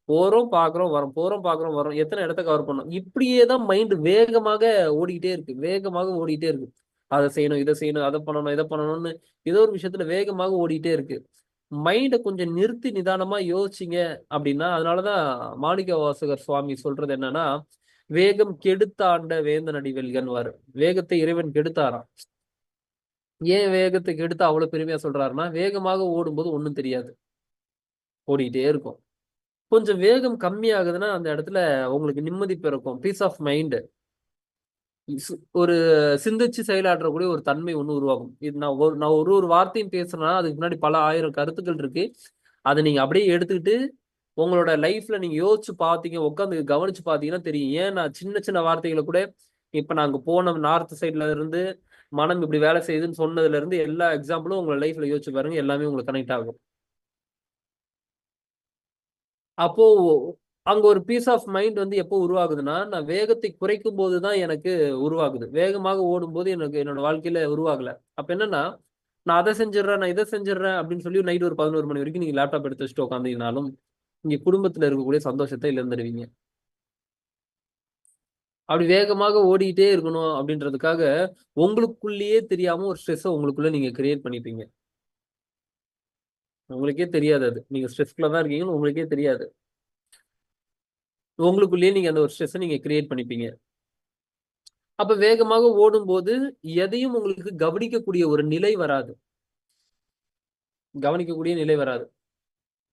போறோம் பாக்குறோம் வரோம், போறோம் பாக்குறோம் வரோம், எத்தனை இடத்த கவர் பண்ணோம், இப்படியே தான் மைண்ட் வேகமாக ஓடிக்கிட்டே இருக்கு, வேகமாக ஓடிட்டே இருக்கு. அதை செய்யணும், இதை செய்யணும், அதை பண்ணணும், இதை பண்ணணும்னு ஏதோ ஒரு விஷயத்துல வேகமாக ஓடிட்டே இருக்கு. மைண்டை கொஞ்சம் நிறுத்தி நிதானமா யோசிச்சிங்க அப்படின்னா, அதனாலதான் மாணிக்க வாசகர் சுவாமி சொல்றது என்னன்னா, வேகம் கெடுத்தாண்ட வேந்தன் அடி வெல்கன்வாரு. வேகத்தை இறைவன் கெடுத்தாராம். ஏன் வேகத்தை கெடுத்து அவ்வளவு பெருமையா சொல்றாருன்னா, வேகமாக ஓடும்போது ஒண்ணும் தெரியாது, ஓடிட்டே இருக்கும். கொஞ்சம் வேகம் கம்மியாகுதுன்னா அந்த இடத்துல உங்களுக்கு நிம்மதி பிறக்கும், பீஸ் ஆஃப் மைண்ட், ஒரு சிந்திச்சு செயலாற்றக்கூடிய ஒரு தன்மை ஒண்ணு உருவாகும். இது நான் ஒரு ஒரு வார்த்தையும் பேசுறேன்னா அதுக்கு முன்னாடி பல ஆயிரம் கருத்துக்கள் இருக்கு. அதை நீங்க அப்படியே எடுத்துக்கிட்டு உங்களோட லைஃப்ல நீங்க யோசிச்சு பாத்தீங்க, உட்காந்து கவனிச்சு பாத்தீங்கன்னா தெரியும். ஏன் நான் சின்ன சின்ன வார்த்தைகளை கூட இப்ப நாங்க போன நார்த் சைட்ல இருந்து மனம் இப்படி வேலை செய்யுதுன்னு சொன்னதுல இருந்து எல்லா எக்ஸாம்பிளும் உங்க லைஃப்ல யோசிச்சு பாருங்க, எல்லாமே உங்களுக்கு கனெக்ட் ஆகும். அப்போ அங்க ஒரு பீஸ் ஆஃப் மைண்ட் வந்து எப்போ உருவாகுதுன்னா, நான் வேகத்தை குறைக்கும் போதுதான் எனக்கு உருவாகுது. வேகமாக ஓடும்போது எனக்கு என்னோட வாழ்க்கையில உருவாகல. அப்ப என்னன்னா, நான் அதை செஞ்சிடறேன், நான் இதை செஞ்சிடறேன் அப்படின்னு சொல்லி நைட் ஒரு 11 மணி வரைக்கும் நீங்க லேப்டாப் எடுத்து வச்சுட்டு உட்காந்தீங்கனாலும் இங்க குடும்பத்துல இருக்கக்கூடிய சந்தோஷத்தை இழந்துடுவீங்க. அப்படி வேகமாக ஓடிட்டே இருக்கணும் அப்படின்றதுக்காக உங்களுக்குள்ளேயே தெரியாம ஒரு ஸ்ட்ரெஸ்ஸை உங்களுக்குள்ள நீங்க கிரியேட் பண்ணிப்பீங்க. உங்களுக்கே தெரியாது, அது நீங்க ஸ்ட்ரெஸ்ல தான் இருக்கீங்கன்னு உங்களுக்கே தெரியாது. உங்களுக்குள்ளேயே நீங்க அந்த ஒரு ஸ்ட்ரெஸ்ஸை நீங்க கிரியேட் பண்ணிப்பீங்க. அப்ப வேகமாக ஓடும்போது எதையும் உங்களுக்கு கவனிக்கக்கூடிய ஒரு நிலை வராது, கவனிக்கக்கூடிய நிலை வராது.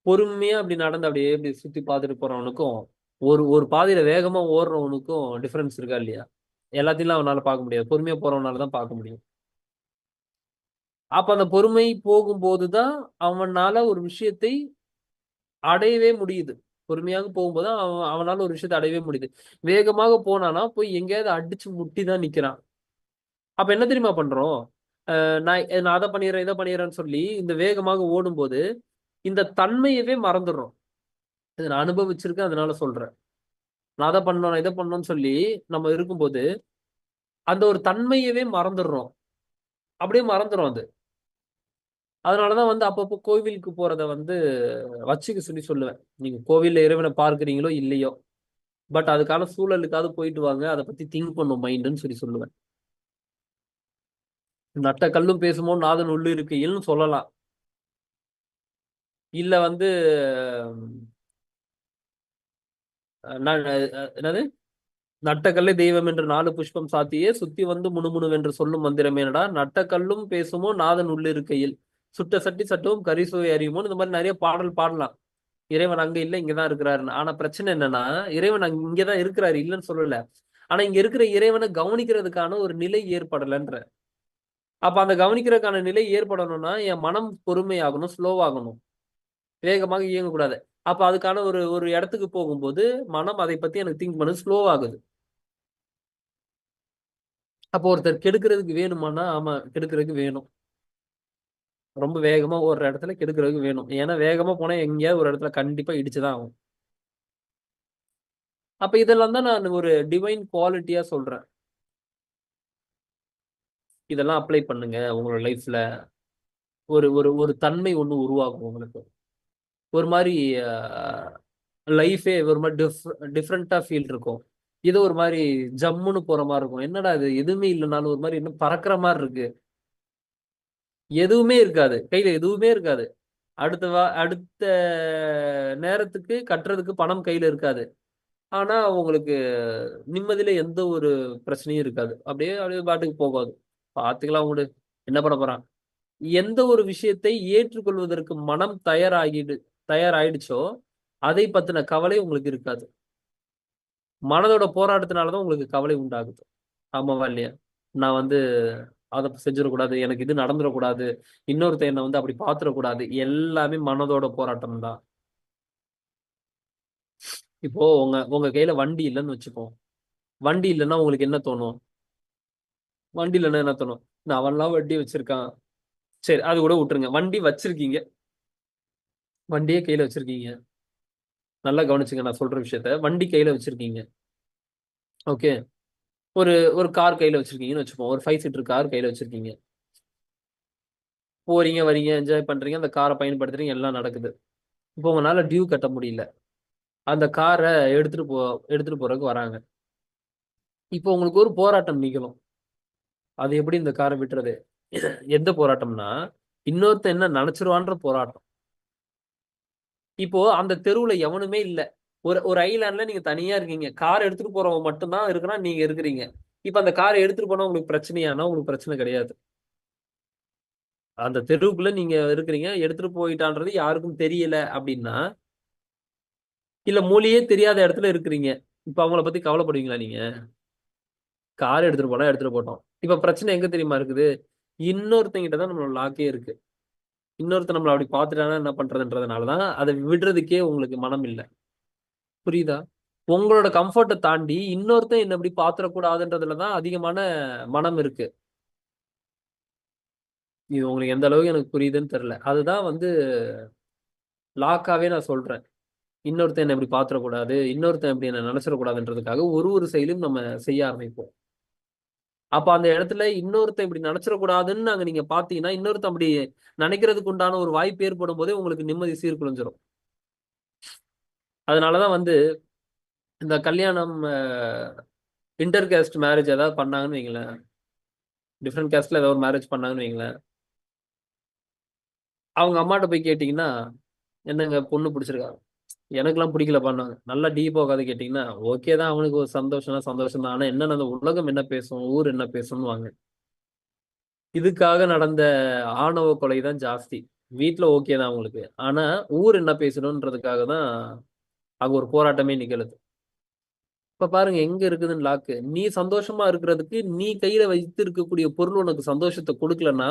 பொறுமையா அப்படி நடந்து அப்படியே இப்படி சுத்தி பார்த்துட்டு போறவனுக்கும் ஒரு ஒரு பாதையில வேகமா ஓடுறவனுக்கும் டிஃபரன்ஸ் இருக்கா இல்லையா? எல்லாத்தையும் அவனால பார்க்க முடியாது, பொறுமையா போறவனாலதான் பார்க்க முடியும். அப்ப அந்த பொறுமை போகும்போதுதான் அவனால ஒரு விஷயத்தை அடையவே முடியுது. பொறுமையாக போகும்போது அவனால ஒரு விஷயத்தை அடையவே முடியுது. வேகமாக போனானா போய் எங்கேயாவது அடிச்சு முட்டி தான் நிக்கிறான். அப்ப என்ன தெரியுமா பண்றோம், நான் அதை பண்ணிடுறேன் இதை பண்ணிடுறேன்னு சொல்லி இந்த வேகமாக ஓடும்போது இந்த தன்மையவே மறந்துடுறோம். இதை நான் அனுபவிச்சிருக்கேன், அதனால சொல்றேன். நான் அதை பண்ணணும், நான் இதை பண்ணணும்னு சொல்லி நம்ம இருக்கும்போது அந்த ஒரு தன்மையவே மறந்துடுறோம். அப்படியே மறந்துடும் அது. அதனாலதான் வந்து அப்பப்போ கோவிலுக்கு போறத வந்து வச்சுக்க சொல்லி சொல்லுவேன். நீங்க கோவில்ல இறைவனை பார்க்குறீங்களோ இல்லையோ, பட் அதுக்கான சூழலுக்காவது போயிட்டு வாங்க, அதை பத்தி திங்க் பண்ணும் மைண்டுன்னு சொல்லி சொல்லுவேன். நட்ட கல்லும் பேசுமோ நாதன் உள்ளு இருக்கையில்னு சொல்லலாம். இல்ல வந்து நான் என்னது நட்டக்கல்லே தெய்வம் என்று 4 புஷ்பம் சாத்தியே சுத்தி வந்து முணுமுணுவென்று சொல்லும் மந்திரமேனடா நட்டக்கல்லும் பேசுமோ நாதன் உள்ளிருக்கையில் சுட்ட சட்டி சட்டவும் கரிசுவை அறியுமோ, இந்த மாதிரி நிறைய பாடல் பாடலாம். இறைவன் அங்க இல்ல இங்கதான் இருக்கிறாருன்னு. ஆனா பிரச்சனை என்னன்னா, இறைவன் இங்கதான் இருக்கிறாரு இல்லைன்னு சொல்லல. ஆனா இங்க இருக்கிற இறைவனை கவனிக்கிறதுக்கான ஒரு நிலை ஏற்படலைன்ற. அப்ப அந்த கவனிக்கிறதுக்கான நிலை ஏற்படணும்னா என் மனம் பொறுமையாகணும், ஸ்லோவாகணும், வேகமாக இயங்கக்கூடாது. அப்ப அதுக்கான ஒரு ஒரு இடத்துக்கு போகும்போது மனம் அதை பத்தி எனக்கு திங்க் பண்ண ஸ்லோ ஆகுது. அப்போ ஒருத்தர் கெடுக்கிறதுக்கு வேணுமானா, ஆமா கெடுக்கிறதுக்கு வேணும். ரொம்ப வேகமா ஒரு இடத்துல கெடுக்கிறதுக்கு வேணும். ஏன்னா வேகமா போனா எங்கேயாவது ஒரு இடத்துல கண்டிப்பா இடிச்சுதான் ஆகும். அப்ப இதெல்லாம் தான் நான் ஒரு டிவைன் குவாலிட்டியா சொல்றேன். இதெல்லாம் அப்ளை பண்ணுங்க உங்களோட லைஃப்ல. ஒரு ஒரு ஒரு தன்மை ஒண்ணு உருவாகும் உங்களுக்கு. ஒரு மாதிரி லைஃபே ஒரு மாதிரி டிஃப்ரெண்டா ஃபீல் இருக்கும். இது ஒரு மாதிரி ஜம்முன்னு போற மாதிரி இருக்கும். என்னடா இது எதுவுமே இல்லைனாலும் ஒரு மாதிரி இன்னும் பறக்கிற மாதிரி இருக்கு. எதுவுமே இருக்காது கையில, எதுவுமே இருக்காது. அடுத்த நேரத்துக்கு கட்டுறதுக்கு பணம் கையில இருக்காது. ஆனா உங்களுக்கு நிம்மதியில எந்த ஒரு பிரச்சனையும் இருக்காது. அப்படியே அப்படியே பாட்டுக்கு போகாது. பாத்துக்கலாம் விடு, என்ன பண்ண போறான். எந்த ஒரு விஷயத்தை ஏற்றுக்கொள்வதற்கு மனம் தயாராயிடுச்சோ அதை பத்தின கவலை உங்களுக்கு இருக்காது. மனதோட போராட்டத்தினாலதான் உங்களுக்கு கவலை உண்டாகுது. ஆமாவா இல்லையா? நான் வந்து அதை செஞ்சிடக்கூடாது, எனக்கு இது நடந்துடக்கூடாது, இன்னொருத்தர் என்னை வந்து அப்படி பாத்துடக்கூடாது, எல்லாமே மனதோட போராட்டம் தான். இப்போ உங்க உங்க கையில வண்டி இல்லைன்னு வச்சுப்போம். வண்டி இல்லைன்னா உங்களுக்கு என்ன தோணும்? வண்டி இல்லைன்னா என்ன தோணும்? நான் அவன்லாம் வண்டி வச்சிருக்கான். சரி, அது கூட விட்டுருங்க. வண்டி வச்சிருக்கீங்க, வண்டியே கையில வச்சிருக்கீங்க. நல்லா கவனிச்சுங்க நான் சொல்ற விஷயத்த. வண்டி கையில வச்சிருக்கீங்க, ஓகே. ஒரு ஒரு கார் கையில வச்சிருக்கீங்கன்னு வச்சுப்போம். ஒரு 5 சீட்டர் கார் கையில வச்சிருக்கீங்க. போறீங்க வரீங்க, என்ஜாய் பண்றீங்க, அந்த காரை பயன்படுத்துறீங்க, எல்லாம் நடக்குது. இப்போ உங்களால டியூ கட்ட முடியல. அந்த காரை எடுத்துட்டு போறதுக்கு வராங்க. இப்போ உங்களுக்கு ஒரு போராட்டம் நிகழும். அது எப்படி இந்த காரை விட்டுறது? எந்த போராட்டம்னா, இன்னொருத்தன் என்ன நினைச்சிருவான்ற போராட்டம். இப்போ அந்த தெருவுல எவனுமே இல்ல. ஒரு ஒரு ஐலாண்ட்ல நீங்க தனியா இருக்கீங்க. கார் எடுத்துட்டு போறவங்க மட்டும்தான் இருக்கிறான், நீங்க இருக்கிறீங்க. இப்ப அந்த காரை எடுத்துட்டு போனா உங்களுக்கு பிரச்சனையானா? உங்களுக்கு பிரச்சனை கிடையாது. அந்த தெருவுக்குள்ள நீங்க இருக்கிறீங்க, எடுத்துட்டு போயிட்டான்றது யாருக்கும் தெரியல அப்படின்னா, இல்ல மொழியே தெரியாத இடத்துல இருக்கிறீங்க, இப்ப அவங்கள பத்தி கவலைப்படுவீங்களா நீங்க? கார் எடுத்துட்டு போனா எடுத்துட்டு போட்டோம். இப்ப பிரச்சனை எங்க தெரியுமா இருக்குது? இன்னொருத்தங்கிட்ட தான் நம்மளோட லாக்கே இருக்கு. இன்னொருத்தன் நம்மள அப்படி பார்த்துட்டானா என்ன பண்றதுன்றதுனாலதான் அதை விடுறதுக்கே உங்களுக்கு மனம் இல்ல. புரியுதா? உங்களோட கம்ஃபர்ட்டை தாண்டி இன்னொருத்தன் என்ன இப்படி பாத்துறக்கூடாதுன்றதுலதான் அதிகமான மனம் இருக்கு. இது உங்களுக்கு எந்த அளவுக்கு எனக்கு புரியுதுன்னு தெரியல. அதுதான் வந்து லாக்காவே நான் சொல்றேன். இன்னொருத்தன் என்ன இப்படி பாத்துறக்கூடாது, இன்னொருத்தன் இப்படி என்ன நினைச்சிடக்கூடாதுன்றதுக்காக ஒரு ஒரு செயலும் நம்ம செய்ய ஆரம்பிப்போம். அப்ப அந்த இடத்துல இன்னொருத்தன் இப்படி நினைச்சிடக்கூடாதுன்னு அங்க நீங்க பாத்தீங்கன்னா, இன்னொருத்தன் அப்படி நினைக்கிறதுக்கு உண்டான ஒரு வாய்ப்பு ஏற்படும் போதே உங்களுக்கு நிம்மதி சீர்குலைஞ்சிரும். அதனாலதான் வந்து இந்த கல்யாணம் இன்டர் கேஸ்ட் மேரேஜ் ஏதாவது பண்ணாங்கன்னு வைங்களேன், டிஃப்ரெண்ட் கேஸ்ட்ல ஏதாவது ஒரு மேரேஜ் பண்ணாங்கன்னு வைங்களேன், அவங்க அம்மாட்ட போய் கேட்டீங்கன்னா, என்னங்க பொண்ணு பிடிச்சிருக்கா? எனக்கெல்லாம் பிடிக்கல பண்ணாங்க. நல்லா டீப்பா உட்காந்து கேட்டீங்கன்னா, ஓகே தான், அவனுக்கு ஒரு சந்தோஷம்னா சந்தோஷம் தான். ஆனா என்னன்னு அந்த உலகம் என்ன பேசும், ஊர் என்ன பேசும்னு வாங்க. இதுக்காக நடந்த ஆணவ கொலை தான் ஜாஸ்தி. வீட்டுல ஓகே தான் அவங்களுக்கு. ஆனா ஊர் என்ன பேசணும்ன்றதுக்காக தான் அங்க ஒரு போராட்டமே நிகழுது. இப்ப பாருங்க எங்க இருக்குதுன்னு லாக்கு. நீ சந்தோஷமா இருக்கிறதுக்கு நீ கையில வைத்து இருக்கக்கூடிய பொருள் உனக்கு சந்தோஷத்தை கொடுக்கலன்னா,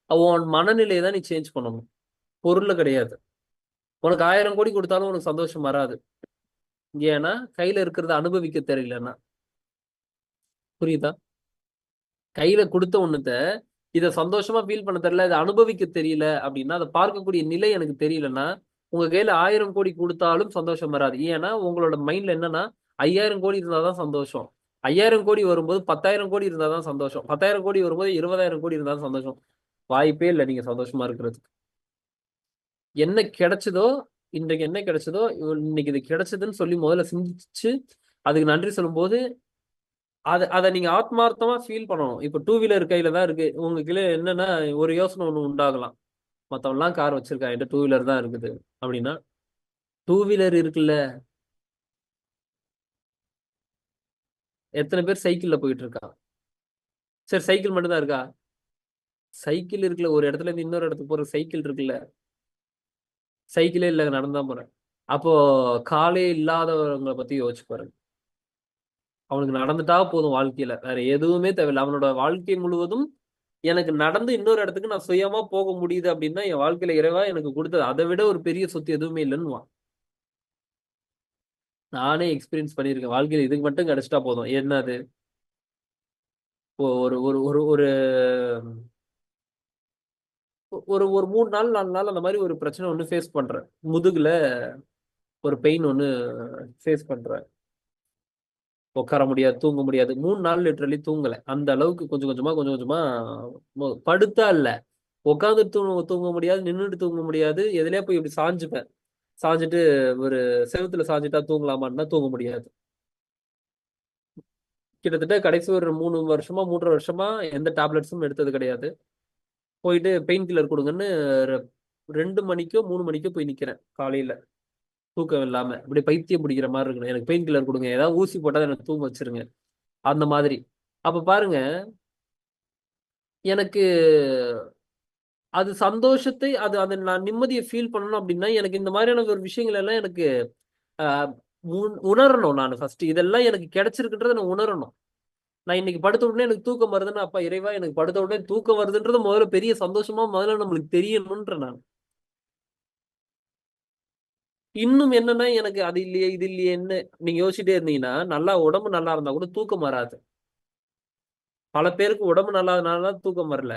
உன் மனநிலையை தான் நீ சேஞ்ச் பண்ணணும், பொருள்ல கிடையாது. உனக்கு 1000 கோடி கொடுத்தாலும் உனக்கு சந்தோஷம் வராது. ஏன்னா கையில இருக்கிறத அனுபவிக்க தெரியலன்னா. புரியுதா? கையில கொடுத்த ஒண்ணுத்த இதை சந்தோஷமா ஃபீல் பண்ண தெரியல, இதை அனுபவிக்க தெரியல அப்படின்னா, அதை பார்க்கக்கூடிய நிலை எனக்கு தெரியலன்னா, உங்க கையில 1000 கோடி கொடுத்தாலும் சந்தோஷம் வராது. ஏன்னா உங்களோட மைண்ட்ல என்னன்னா 5000 கோடி இருந்தாதான் சந்தோஷம். 5000 கோடி வரும்போது 10,000 கோடி இருந்தாதான் சந்தோஷம். 10,000 கோடி வரும்போது 20,000 கோடி இருந்தாதான் சந்தோஷம். வாய்ப்பே இல்லை நீங்க சந்தோஷமா இருக்கிறதுக்கு. என்ன கிடைச்சதோ, இன்றைக்கு என்ன கிடைச்சதோ, இன்னைக்கு இது கிடைச்சதுன்னு சொல்லி முதல்ல சிந்திச்சு அதுக்கு நன்றி சொல்லும்போது அதை நீங்க ஆத்மார்த்தமா ஃபீல் பண்ணணும். இப்ப டூ வீலர் கையில தான் இருக்கு. உங்க கையில என்னன்னா ஒரு யோசனை ஒண்ணு உண்டாகலாம். மத்தவன்லாம் கார் வச்சிருக்கான், என்கிட்ட டூ வீலர் தான் இருக்குது அப்படின்னா, டூ வீலர் இருக்குல்ல, எத்தனை பேர் சைக்கிள்ல போயிட்டு இருக்கான்? சரி, சைக்கிள் மட்டும் தான் இருக்கா? சைக்கிள் இருக்குல்ல, ஒரு இடத்துல இருந்து இன்னொரு இடத்துக்கு போற சைக்கிள் இருக்குல்ல, சைக்கிளே இல்ல, நடந்துதான் போறேன். அப்போ காலே இல்லாதவங்களை பத்தி யோசிச்சு பாருங்க. அவனுக்கு நடந்துட்டா போதும் வாழ்க்கையில, வேற எதுவுமே தேவையில்லை. அவனோட வாழ்க்கை முழுவதும் எனக்கு நடந்து இன்னொரு இடத்துக்கு நான் சுயமா போக முடியுது அப்படின்னா என் வாழ்க்கையில இறைவா எனக்கு கொடுத்தது, அதை விட ஒரு பெரிய சொத்து எதுவுமே இல்லைன்னு. நானே எக்ஸ்பீரியன்ஸ் பண்ணியிருக்கேன். வாழ்க்கையில இதுக்கு மட்டும் கிடைச்சிட்டா போதும். என்னது, ஒரு ஒரு ஒரு ஒரு ஒரு ஒரு 3 நாள் 4 நாள் அந்த மாதிரி ஒரு பிரச்சனை ஒண்ணு ஃபேஸ் பண்றேன். முதுகுல ஒரு பெயின் ஒண்ணு ஃபேஸ் பண்றேன். உட்கார முடியாது, தூங்க முடியாது. 3 நாள் லிட்டரலி தூங்கல. அந்த அளவுக்கு கொஞ்சம் கொஞ்சமா கொஞ்சம் கொஞ்சமா படுத்தா இல்ல, உட்காந்து தூங்க முடியாது, நின்றுட்டு தூங்க முடியாது. எதுலயா போய் இப்படி சாஞ்சுப்பேன். சாஞ்சுட்டு ஒரு செவுத்துல சாஞ்சுட்டா தூங்கலாமான்னா தூங்க முடியாது. கிட்டத்தட்ட கடைசி ஒரு 3 வருஷமா 3.5 வருஷமா எந்த டேப்லெட்ஸும் எடுத்தது கிடையாது. போயிட்டு பெயின் கில்லர் கொடுங்கன்னு 2 மணிக்கோ 3 மணிக்கோ போய் நிக்கிறேன் காலையில, தூக்கம் இல்லாம இப்படி பைத்தியம் பிடிக்கிற மாதிரி இருக்கணும். எனக்கு பெயின் கில்லர் கொடுங்க, ஏதாவது ஊசி போட்டா எனக்கு தூங்க வச்சிருங்க, அந்த மாதிரி. அப்ப பாருங்க, எனக்கு அது சந்தோஷத்தை, அது அதை நான் நிம்மதியை ஃபீல் பண்ணணும் அப்படின்னா எனக்கு இந்த மாதிரியான ஒரு விஷயங்கள் எல்லாம் எனக்கு உணரணும். நான் ஃபர்ஸ்ட் இதெல்லாம் எனக்கு கிடைச்சிருக்குன்றத நான் உணரணும். நான் இன்னைக்கு படுத்த உடனே எனக்கு தூக்கம் வருதுன்னா, அப்பா இறைவா எனக்கு படுத்த உடனே தூக்கம் வருதுன்றது முதல்ல பெரிய சந்தோஷமா முதல்ல நம்மளுக்கு தெரியணும்ன்ற நான். இன்னும் என்னன்னா, எனக்கு அது இல்லையே இது இல்லையேன்னு நீங்க யோசிச்சுட்டே இருந்தீங்கன்னா, நல்லா உடம்பு நல்லா இருந்தா கூட தூக்கம் வராது. பல பேருக்கு உடம்பு நல்லா இருந்தாலும் தூக்கம் வரல.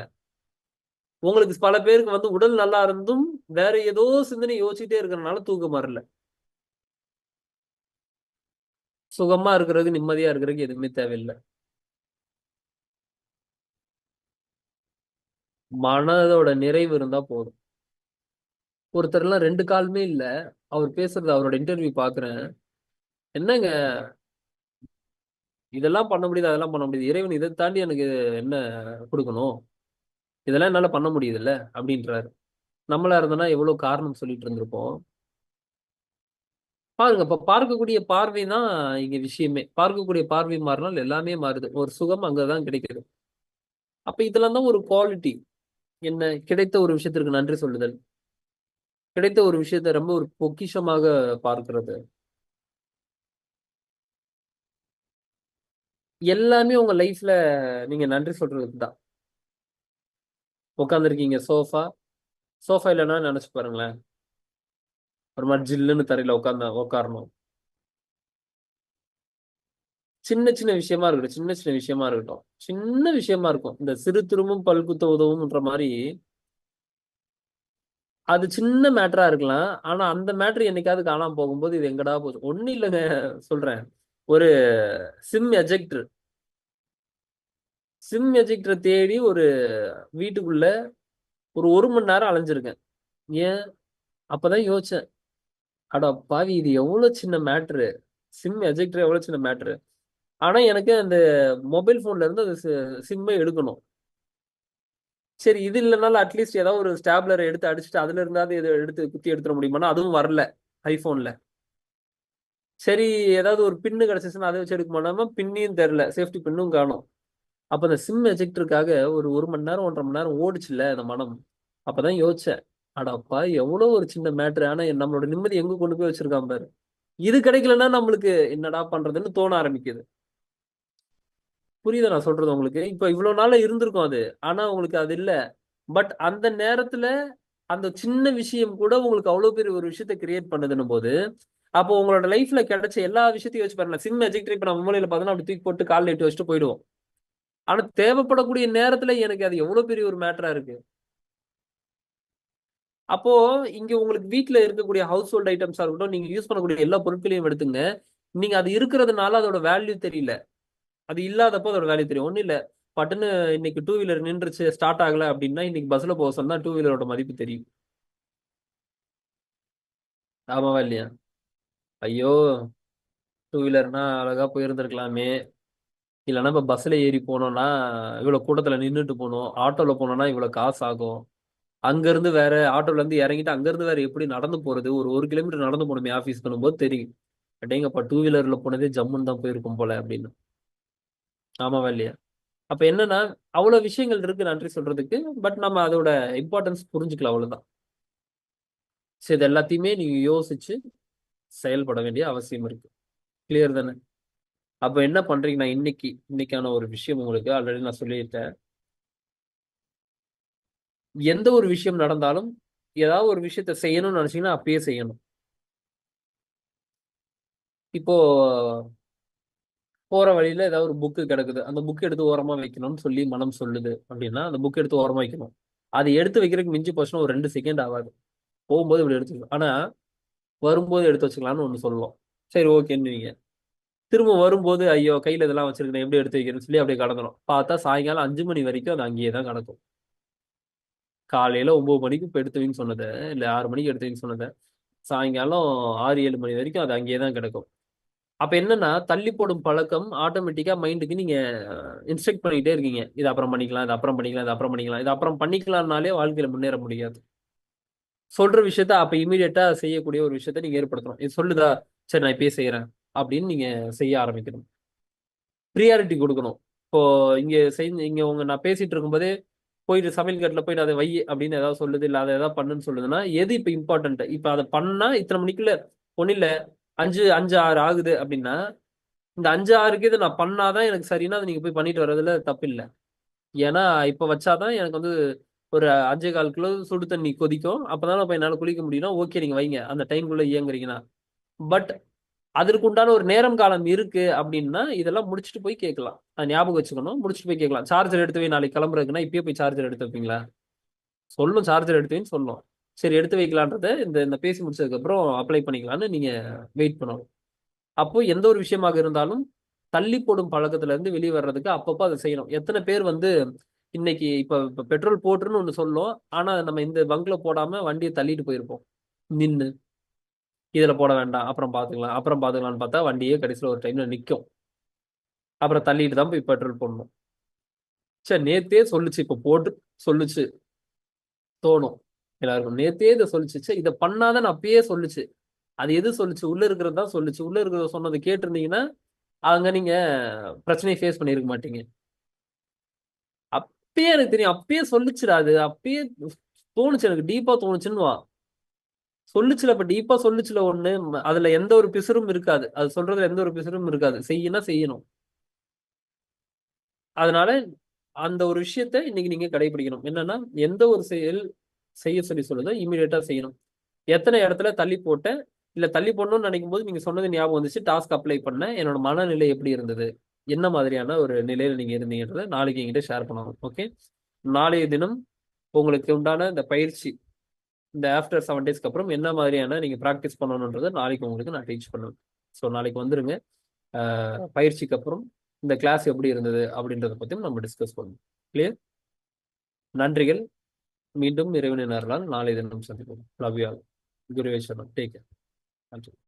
உங்களுக்கு பல பேருக்கு வந்து உடல் நல்லா இருந்தும் வேற ஏதோ சிந்தனை யோசிச்சுட்டே இருக்கிறதுனால தூக்கம் வரல. சுகமா இருக்கிறதுக்கு, நிம்மதியா இருக்கிறதுக்கு எதுவுமே தேவையில்லை. மனதோட நிறைவு இருந்தா போதும். ஒருத்தர் எல்லாம் 2 காலுமே இல்ல, அவர் பேசுறது, அவரோட இன்டர்வியூ பாக்குறேன். என்னங்க இதெல்லாம் பண்ண முடியுது, அதெல்லாம் பண்ண முடியுது, இறைவன் இதை தாண்டி எனக்கு என்ன கொடுக்கணும், இதெல்லாம் என்னால பண்ண முடியுது இல்ல அப்படின்றாரு. நம்மளா இருந்தோம்னா எவ்வளவு காரணம் சொல்லிட்டு இருந்திருப்போம். பாருங்க, இப்ப பார்க்கக்கூடிய பார்வை தான் இங்க விஷயமே. பார்க்கக்கூடிய பார்வை மாறினால் எல்லாமே மாறுது. ஒரு சுகம் அங்கதான் கிடைக்குது. அப்ப இதெல்லாம் தான் ஒரு குவாலிட்டி. என்ன, கிடைத்த ஒரு விஷயத்திற்கு நன்றி சொல்லுதல், கிடைத்த ஒரு விஷயத்த ரொம்ப ஒரு பொக்கிஷமாக பார்க்கிறது, எல்லாமே உங்க லைஃப்ல நீங்க நன்றி சொல்றதுக்கு தான். உட்காந்துருக்கீங்க, சோஃபா, சோஃபா இல்லைன்னா நினைச்சு பாருங்களேன், ஒரு மாதிரி ஜில்லுன்னு தரையில உட்காரணும். சின்ன சின்ன விஷயமா இருக்கட்டும், சின்ன சின்ன விஷயமா இருக்கட்டும், சின்ன விஷயமா இருக்கும். இந்த சிறு திரும்பும் பல்குத்த உதவும்ன்ற மாதிரி அது சின்ன மேட்டரா இருக்கலாம். ஆனா அந்த மேட்டர் என்னைக்காவது காணாம போகும்போது இது எங்கடா போகுது. ஒண்ணும் இல்லைங்க, சொல்றேன். ஒரு சிம் எஜெக்டர், சிம் எஜெக்டரை தேடி ஒரு வீட்டுக்குள்ள ஒரு மணி நேரம் அலைஞ்சிருக்கேன். ஏன்? அப்பதான் யோசிச்சேன், அட பாவி, இது எவ்வளவு சின்ன மேட்ரு, சிம் எஜெக்டர் எவ்வளவு சின்ன மேட்ரு. ஆனா எனக்கு அந்த மொபைல் போன்ல இருந்து அந்த சிம்மை எடுக்கணும். சரி, இது இல்லைனாலும் அட்லீஸ்ட் ஏதாவது ஒரு ஸ்டாப்லரை எடுத்து அடிச்சுட்டு அதுல இருந்தாவது இதை எடுத்து குத்தி எடுத்துட முடியுமானா அதுவும் வரல ஐபோன்ல. சரி, ஏதாவது ஒரு பின்னு கிடைச்சிச்சுன்னா அதை வச்சு எடுக்க மாட்டாம, பின்னையும் தெரியல, சேஃப்டி பின்னும் காணும். அப்ப அந்த சிம் எஜெக்டருக்காக ஒரு மணி நேரம் 1.5 மணி நேரம் ஓடிச்சுல அந்த மனம். அப்பதான் யோசிச்சேன், அடப்பா எவ்வளவு ஒரு சின்ன மேட்ரு, ஆனா நம்மளோட நிம்மதி எங்க கொண்டு போய் வச்சிருக்கான் பாரு. இது கிடைக்கலன்னா நம்மளுக்கு என்னடா பண்றதுன்னு தோண ஆரம்பிக்குது. புரியுதா நான் சொல்றது உங்களுக்கு? இப்ப இவ்வளவு நாள இருந்திருக்கும் அது, ஆனா உங்களுக்கு அது இல்ல. பட் அந்த நேரத்துல அந்த சின்ன விஷயம் கூட உங்களுக்கு அவ்வளவு பெரிய ஒரு விஷயத்த கிரியேட் பண்ணுதுன்னும் போது, அப்போ உங்களோட லைஃப்ல கிடைச்ச எல்லா விஷயத்தையும் வச்சு பாருங்க. சிம் எஜெக்டர் இப்ப நம்ம மூலையில பார்த்தோம்னா அப்படி தூக்கி போட்டு கால் நீட்டி வச்சுட்டு போயிடுவோம். ஆனா தேவைப்படக்கூடிய நேரத்துல எனக்கு அது எவ்வளவு பெரிய ஒரு மேட்டரா இருக்கு. அப்போ இங்க உங்களுக்கு வீட்ல இருக்கக்கூடிய ஹவுஸ் ஹோல்ட் ஐட்டம்ஸா இருக்கட்டும், நீங்க யூஸ் பண்ணக்கூடிய எல்லா பொருட்களையும் எடுத்துங்க. நீங்க அது இருக்கிறதுனால அதோட வேல்யூ தெரியல. அது இல்லாதப்போ அதோட வேல்யூ தெரியும். ஒண்ணும் இல்ல. பட்டுன்னு இன்னைக்கு டூ வீலர் நின்றுச்சு, ஸ்டார்ட் ஆகல அப்படின்னா, இன்னைக்கு பஸ்ல போக சொன்னா டூ வீலரோட மதிப்பு தெரியும். ஆமாவா இல்லையா? ஐயோ! டூ வீலர்னா அழகா போயிருந்திருக்கலாமே. இல்லன்னா இப்ப பஸ்ல ஏறி போனோம்னா, இவ்வளவு கூட்டத்துல நின்னுட்டு போணும். ஆட்டோல போனோம்னா இவ்வளவு காசு ஆகும். அங்க இருந்து வேற ஆட்டோல இருந்து இறங்கிட்டு அங்க இருந்து வேற எப்படி நடந்து போறது? ஒரு 1 கிலோமீட்டர் நடந்து போகணுமே ஆபீஸ்க்குன்னும் போது தெரியும். அடேங்கப்பா டூ வீலர்ல போனதே ஜம்முன்னு தான் போயிருக்கும் போல அப்படின்னு. ஆமாவா இல்லையா? அப்ப என்னன்னா, அவ்வளவு விஷயங்கள் இருக்கு நன்றி சொல்றதுக்கு. பட் நம்ம அதோட இம்பார்ட்டன்ஸ் புரிஞ்சுக்கலாம் அவ்வளவுதான். சரி இது எல்லாத்தையுமே நீங்க யோசிச்சு செயல்பட வேண்டிய அவசியம் இருக்கு. கிளியர் தானே? அப்ப என்ன பண்றீங்கன்னா இன்னைக்கான ஒரு விஷயம் உங்களுக்கு ஆல்ரெடி நான் சொல்லிட்டேன். எந்த ஒரு விஷயம் நடந்தாலும் ஏதாவது ஒரு விஷயத்த செய்யணும்னு நினைச்சீங்கன்னா அப்பயே செய்யணும். இப்போ போற வழியில ஏதாவது ஒரு புக்கு கிடக்குது. அந்த புக் எடுத்து ஓரமா வைக்கணும்னு சொல்லி மனம் சொல்லுது அப்படின்னா, அந்த புக் எடுத்து ஓரமா வைக்கணும். அது எடுத்து வைக்கிறதுக்கு மிஞ்சி போச்சுன்னா ஒரு 2 செகண்ட் ஆகாது. போகும்போது இப்படி எடுத்து வைக்கணும். ஆனா வரும்போது எடுத்து வச்சுக்கலாம்னு ஒண்ணு சொல்லுவோம். சரி ஓகேன்னுவீங்க. திரும்ப வரும்போது ஐயோ கையில இதெல்லாம் வச்சிருக்கேன் எப்படி எடுத்து வைக்கிறேன்னு சொல்லி அப்படியே கடந்துரும். பார்த்தா சாயங்காலம் 5 மணி வரைக்கும் அது அங்கேயே தான் கிடக்கும். காலையில 9 மணிக்கு இப்ப எடுத்து வைன்னு சொன்னதை, இல்ல 6 மணிக்கு எடுத்து வைன்னு சொன்னதை, சாயங்காலம் 6, 7 மணி வரைக்கும் அது அங்கேயே தான் கிடக்கும். அப்ப என்னன்னா தள்ளி போடும் பழக்கம் ஆட்டோமேட்டிக்கா மைண்டுக்கு நீங்க இன்ஸ்ட்ரக்ட் பண்ணிட்டே இருக்கீங்க. இது அப்புறம் பண்ணிக்கலாம், இது அப்புறம் பண்ணிக்கலாம், இது அப்புறம் பண்ணிக்கலாம், இது அப்புறம் பண்ணிக்கலாம்னாலே வாழ்க்கையில முன்னேற முடியாது. சொல்ற விஷயத்த அப்ப இமீடியட்டா செய்யக்கூடிய ஒரு விஷயத்த நீங்க ஏற்படுத்தணும். இது சொல்லுதா, சரி நான் இப்பயே செய்யறேன் அப்படின்னு நீங்க செய்ய ஆரம்பிக்கணும். ப்ரியாரிட்டி கொடுக்கணும். இப்போ இங்க நான் பேசிட்டு இருக்கும்போதே போயிட்டு சமையல் கட்டுல போயிட்டு அதை வை அப்படின்னு ஏதாவது சொல்லுது, இல்ல அதை ஏதாவது பண்ணுன்னு சொல்லுதுன்னா எது இப்ப இம்பார்ட்டன்ட்? இப்ப அதை பண்ணா இத்தனை மணிக்குள்ள ஒண்ணு இல்ல 5, 6 ஆகுது அப்படின்னா இந்த 5, 6க்கு இது நான் பண்ணாதான் எனக்கு சரின்னா அதை நீங்க போய் பண்ணிட்டு வர்றதுல தப்பு இல்லை. ஏன்னா இப்ப வச்சாதான் எனக்கு வந்து ஒரு 5 1/4 கிலோ சுடு தண்ணி கொதிக்கும். அப்பதான் இப்ப என்னால குளிக்க முடியும்னா ஓகே நீங்க வைங்க அந்த டைம்குள்ள இயங்குறீங்கன்னா. பட் அதற்கு உண்டான ஒரு நேரம் காலம் இருக்கு அப்படின்னா இதெல்லாம் முடிச்சுட்டு போய் கேட்கலாம். அது ஞாபகம் வச்சுக்கணும். முடிச்சுட்டு போய் கேட்கலாம். சார்ஜர் எடுத்து போய் நாளைக்கு கிளம்புறதுக்குன்னா இப்பயே போய் சார்ஜர் எடுத்து வைப்பீங்களா? சொல்லும் சார்ஜர் எடுத்து வைன்னு சொல்லும். சரி எடுத்து வைக்கலான்றத இந்த இந்த பேசி முடிச்சதுக்கு அப்புறம் அப்ளை பண்ணிக்கலாம்னு நீங்க வெயிட் பண்ணணும். அப்போ எந்த ஒரு விஷயமாக இருந்தாலும் தள்ளி போடும் பழக்கத்துல இருந்து வெளியே வர்றதுக்கு அப்பப்போ அதை செய்யணும். எத்தனை பேர் வந்து இன்னைக்கு இப்ப பெட்ரோல் போட்டுருன்னு ஒண்ணு சொல்லும். ஆனா நம்ம இந்த பங்க்ல போடாம வண்டியை தள்ளிட்டு போயிருப்போம். நின்னு இதுல போட வேண்டாம் அப்புறம் பாத்துக்கலாம்னு பார்த்தா வண்டியே கடைசியில ஒரு டைம்ல நிக்கும். அப்புறம் தள்ளிட்டு தான் போய் பெட்ரோல் போடணும். சரி நேத்தே சொல்லுச்சு இப்ப போட்டு சொல்லுச்சு தோணும் எல்லாருக்கும். நேத்தே இதை சொல்லுச்சு சரி இதை பண்ணாதான் அப்பயே சொல்லுச்சு. அது எது சொல்லுச்சு? உள்ள இருக்கிறது தான் சொல்லுச்சு. உள்ள இருக்கிறத சொன்னதை கேட்டிருந்தீங்கன்னா அங்க நீங்க பிரச்சனையை ஃபேஸ் பண்ணிருக்க மாட்டீங்க. அப்பயே எனக்கு தெரியும். அப்பயே சொல்லுச்சுடா அது. அப்பயே தோணுச்சு எனக்கு டீப்பா தோணுச்சுன்னு சொல்லுச்சுல. அப்ப டீப்பா சொல்லுச்சுல ஒண்ணு. அதுல எந்த ஒரு பிசுறும் இருக்காது. அது சொல்றதுல எந்த ஒரு பிசுறும் இருக்காது. செய்யணும். அதனால அந்த ஒரு விஷயத்த இன்னைக்கு நீங்க கடைபிடிக்கணும். என்னன்னா எந்த ஒரு செயல் செய்ய சொல்லி சொல்லுதோ இமீடியட்டா செய்யணும். எத்தனை இடத்துல தள்ளி போட்டேன், இல்ல தள்ளி போடணும்னு நினைக்கும் போது நீங்க சொன்னது ஞாபகம் வந்துச்சு. டாஸ்க் அப்ளை பண்ண என்னோட மனநிலை எப்படி இருந்தது, என்ன மாதிரியான ஒரு நிலையில நீங்க இருந்தீங்கன்றத நாளைக்கு என்கிட்ட ஷேர் பண்ணணும். ஓகே. நாளைய தினம் உங்களுக்கு உண்டான இந்த பயிற்சி இந்த ஆஃப்டர் 7 டேஸ்க்கு அப்புறம் என்ன மாதிரியான நீங்க ப்ராக்டிஸ் பண்ணணுன்றதை நாளைக்கு உங்களுக்கு நான் டீச் பண்ணுவேன். ஸோ நாளைக்கு வந்துருங்க. பயிற்சிக்கு அப்புறம் இந்த கிளாஸ் எப்படி இருந்தது அப்படின்றத பத்தியும் நம்ம டிஸ்கஸ் பண்ணுவோம். கிளியர்? நன்றிகள். மீண்டும் இறைவனின் அருளால் நாளை தினம் சந்திப்போம். Love you all. குருவே சரணம். Take care. நன்றி.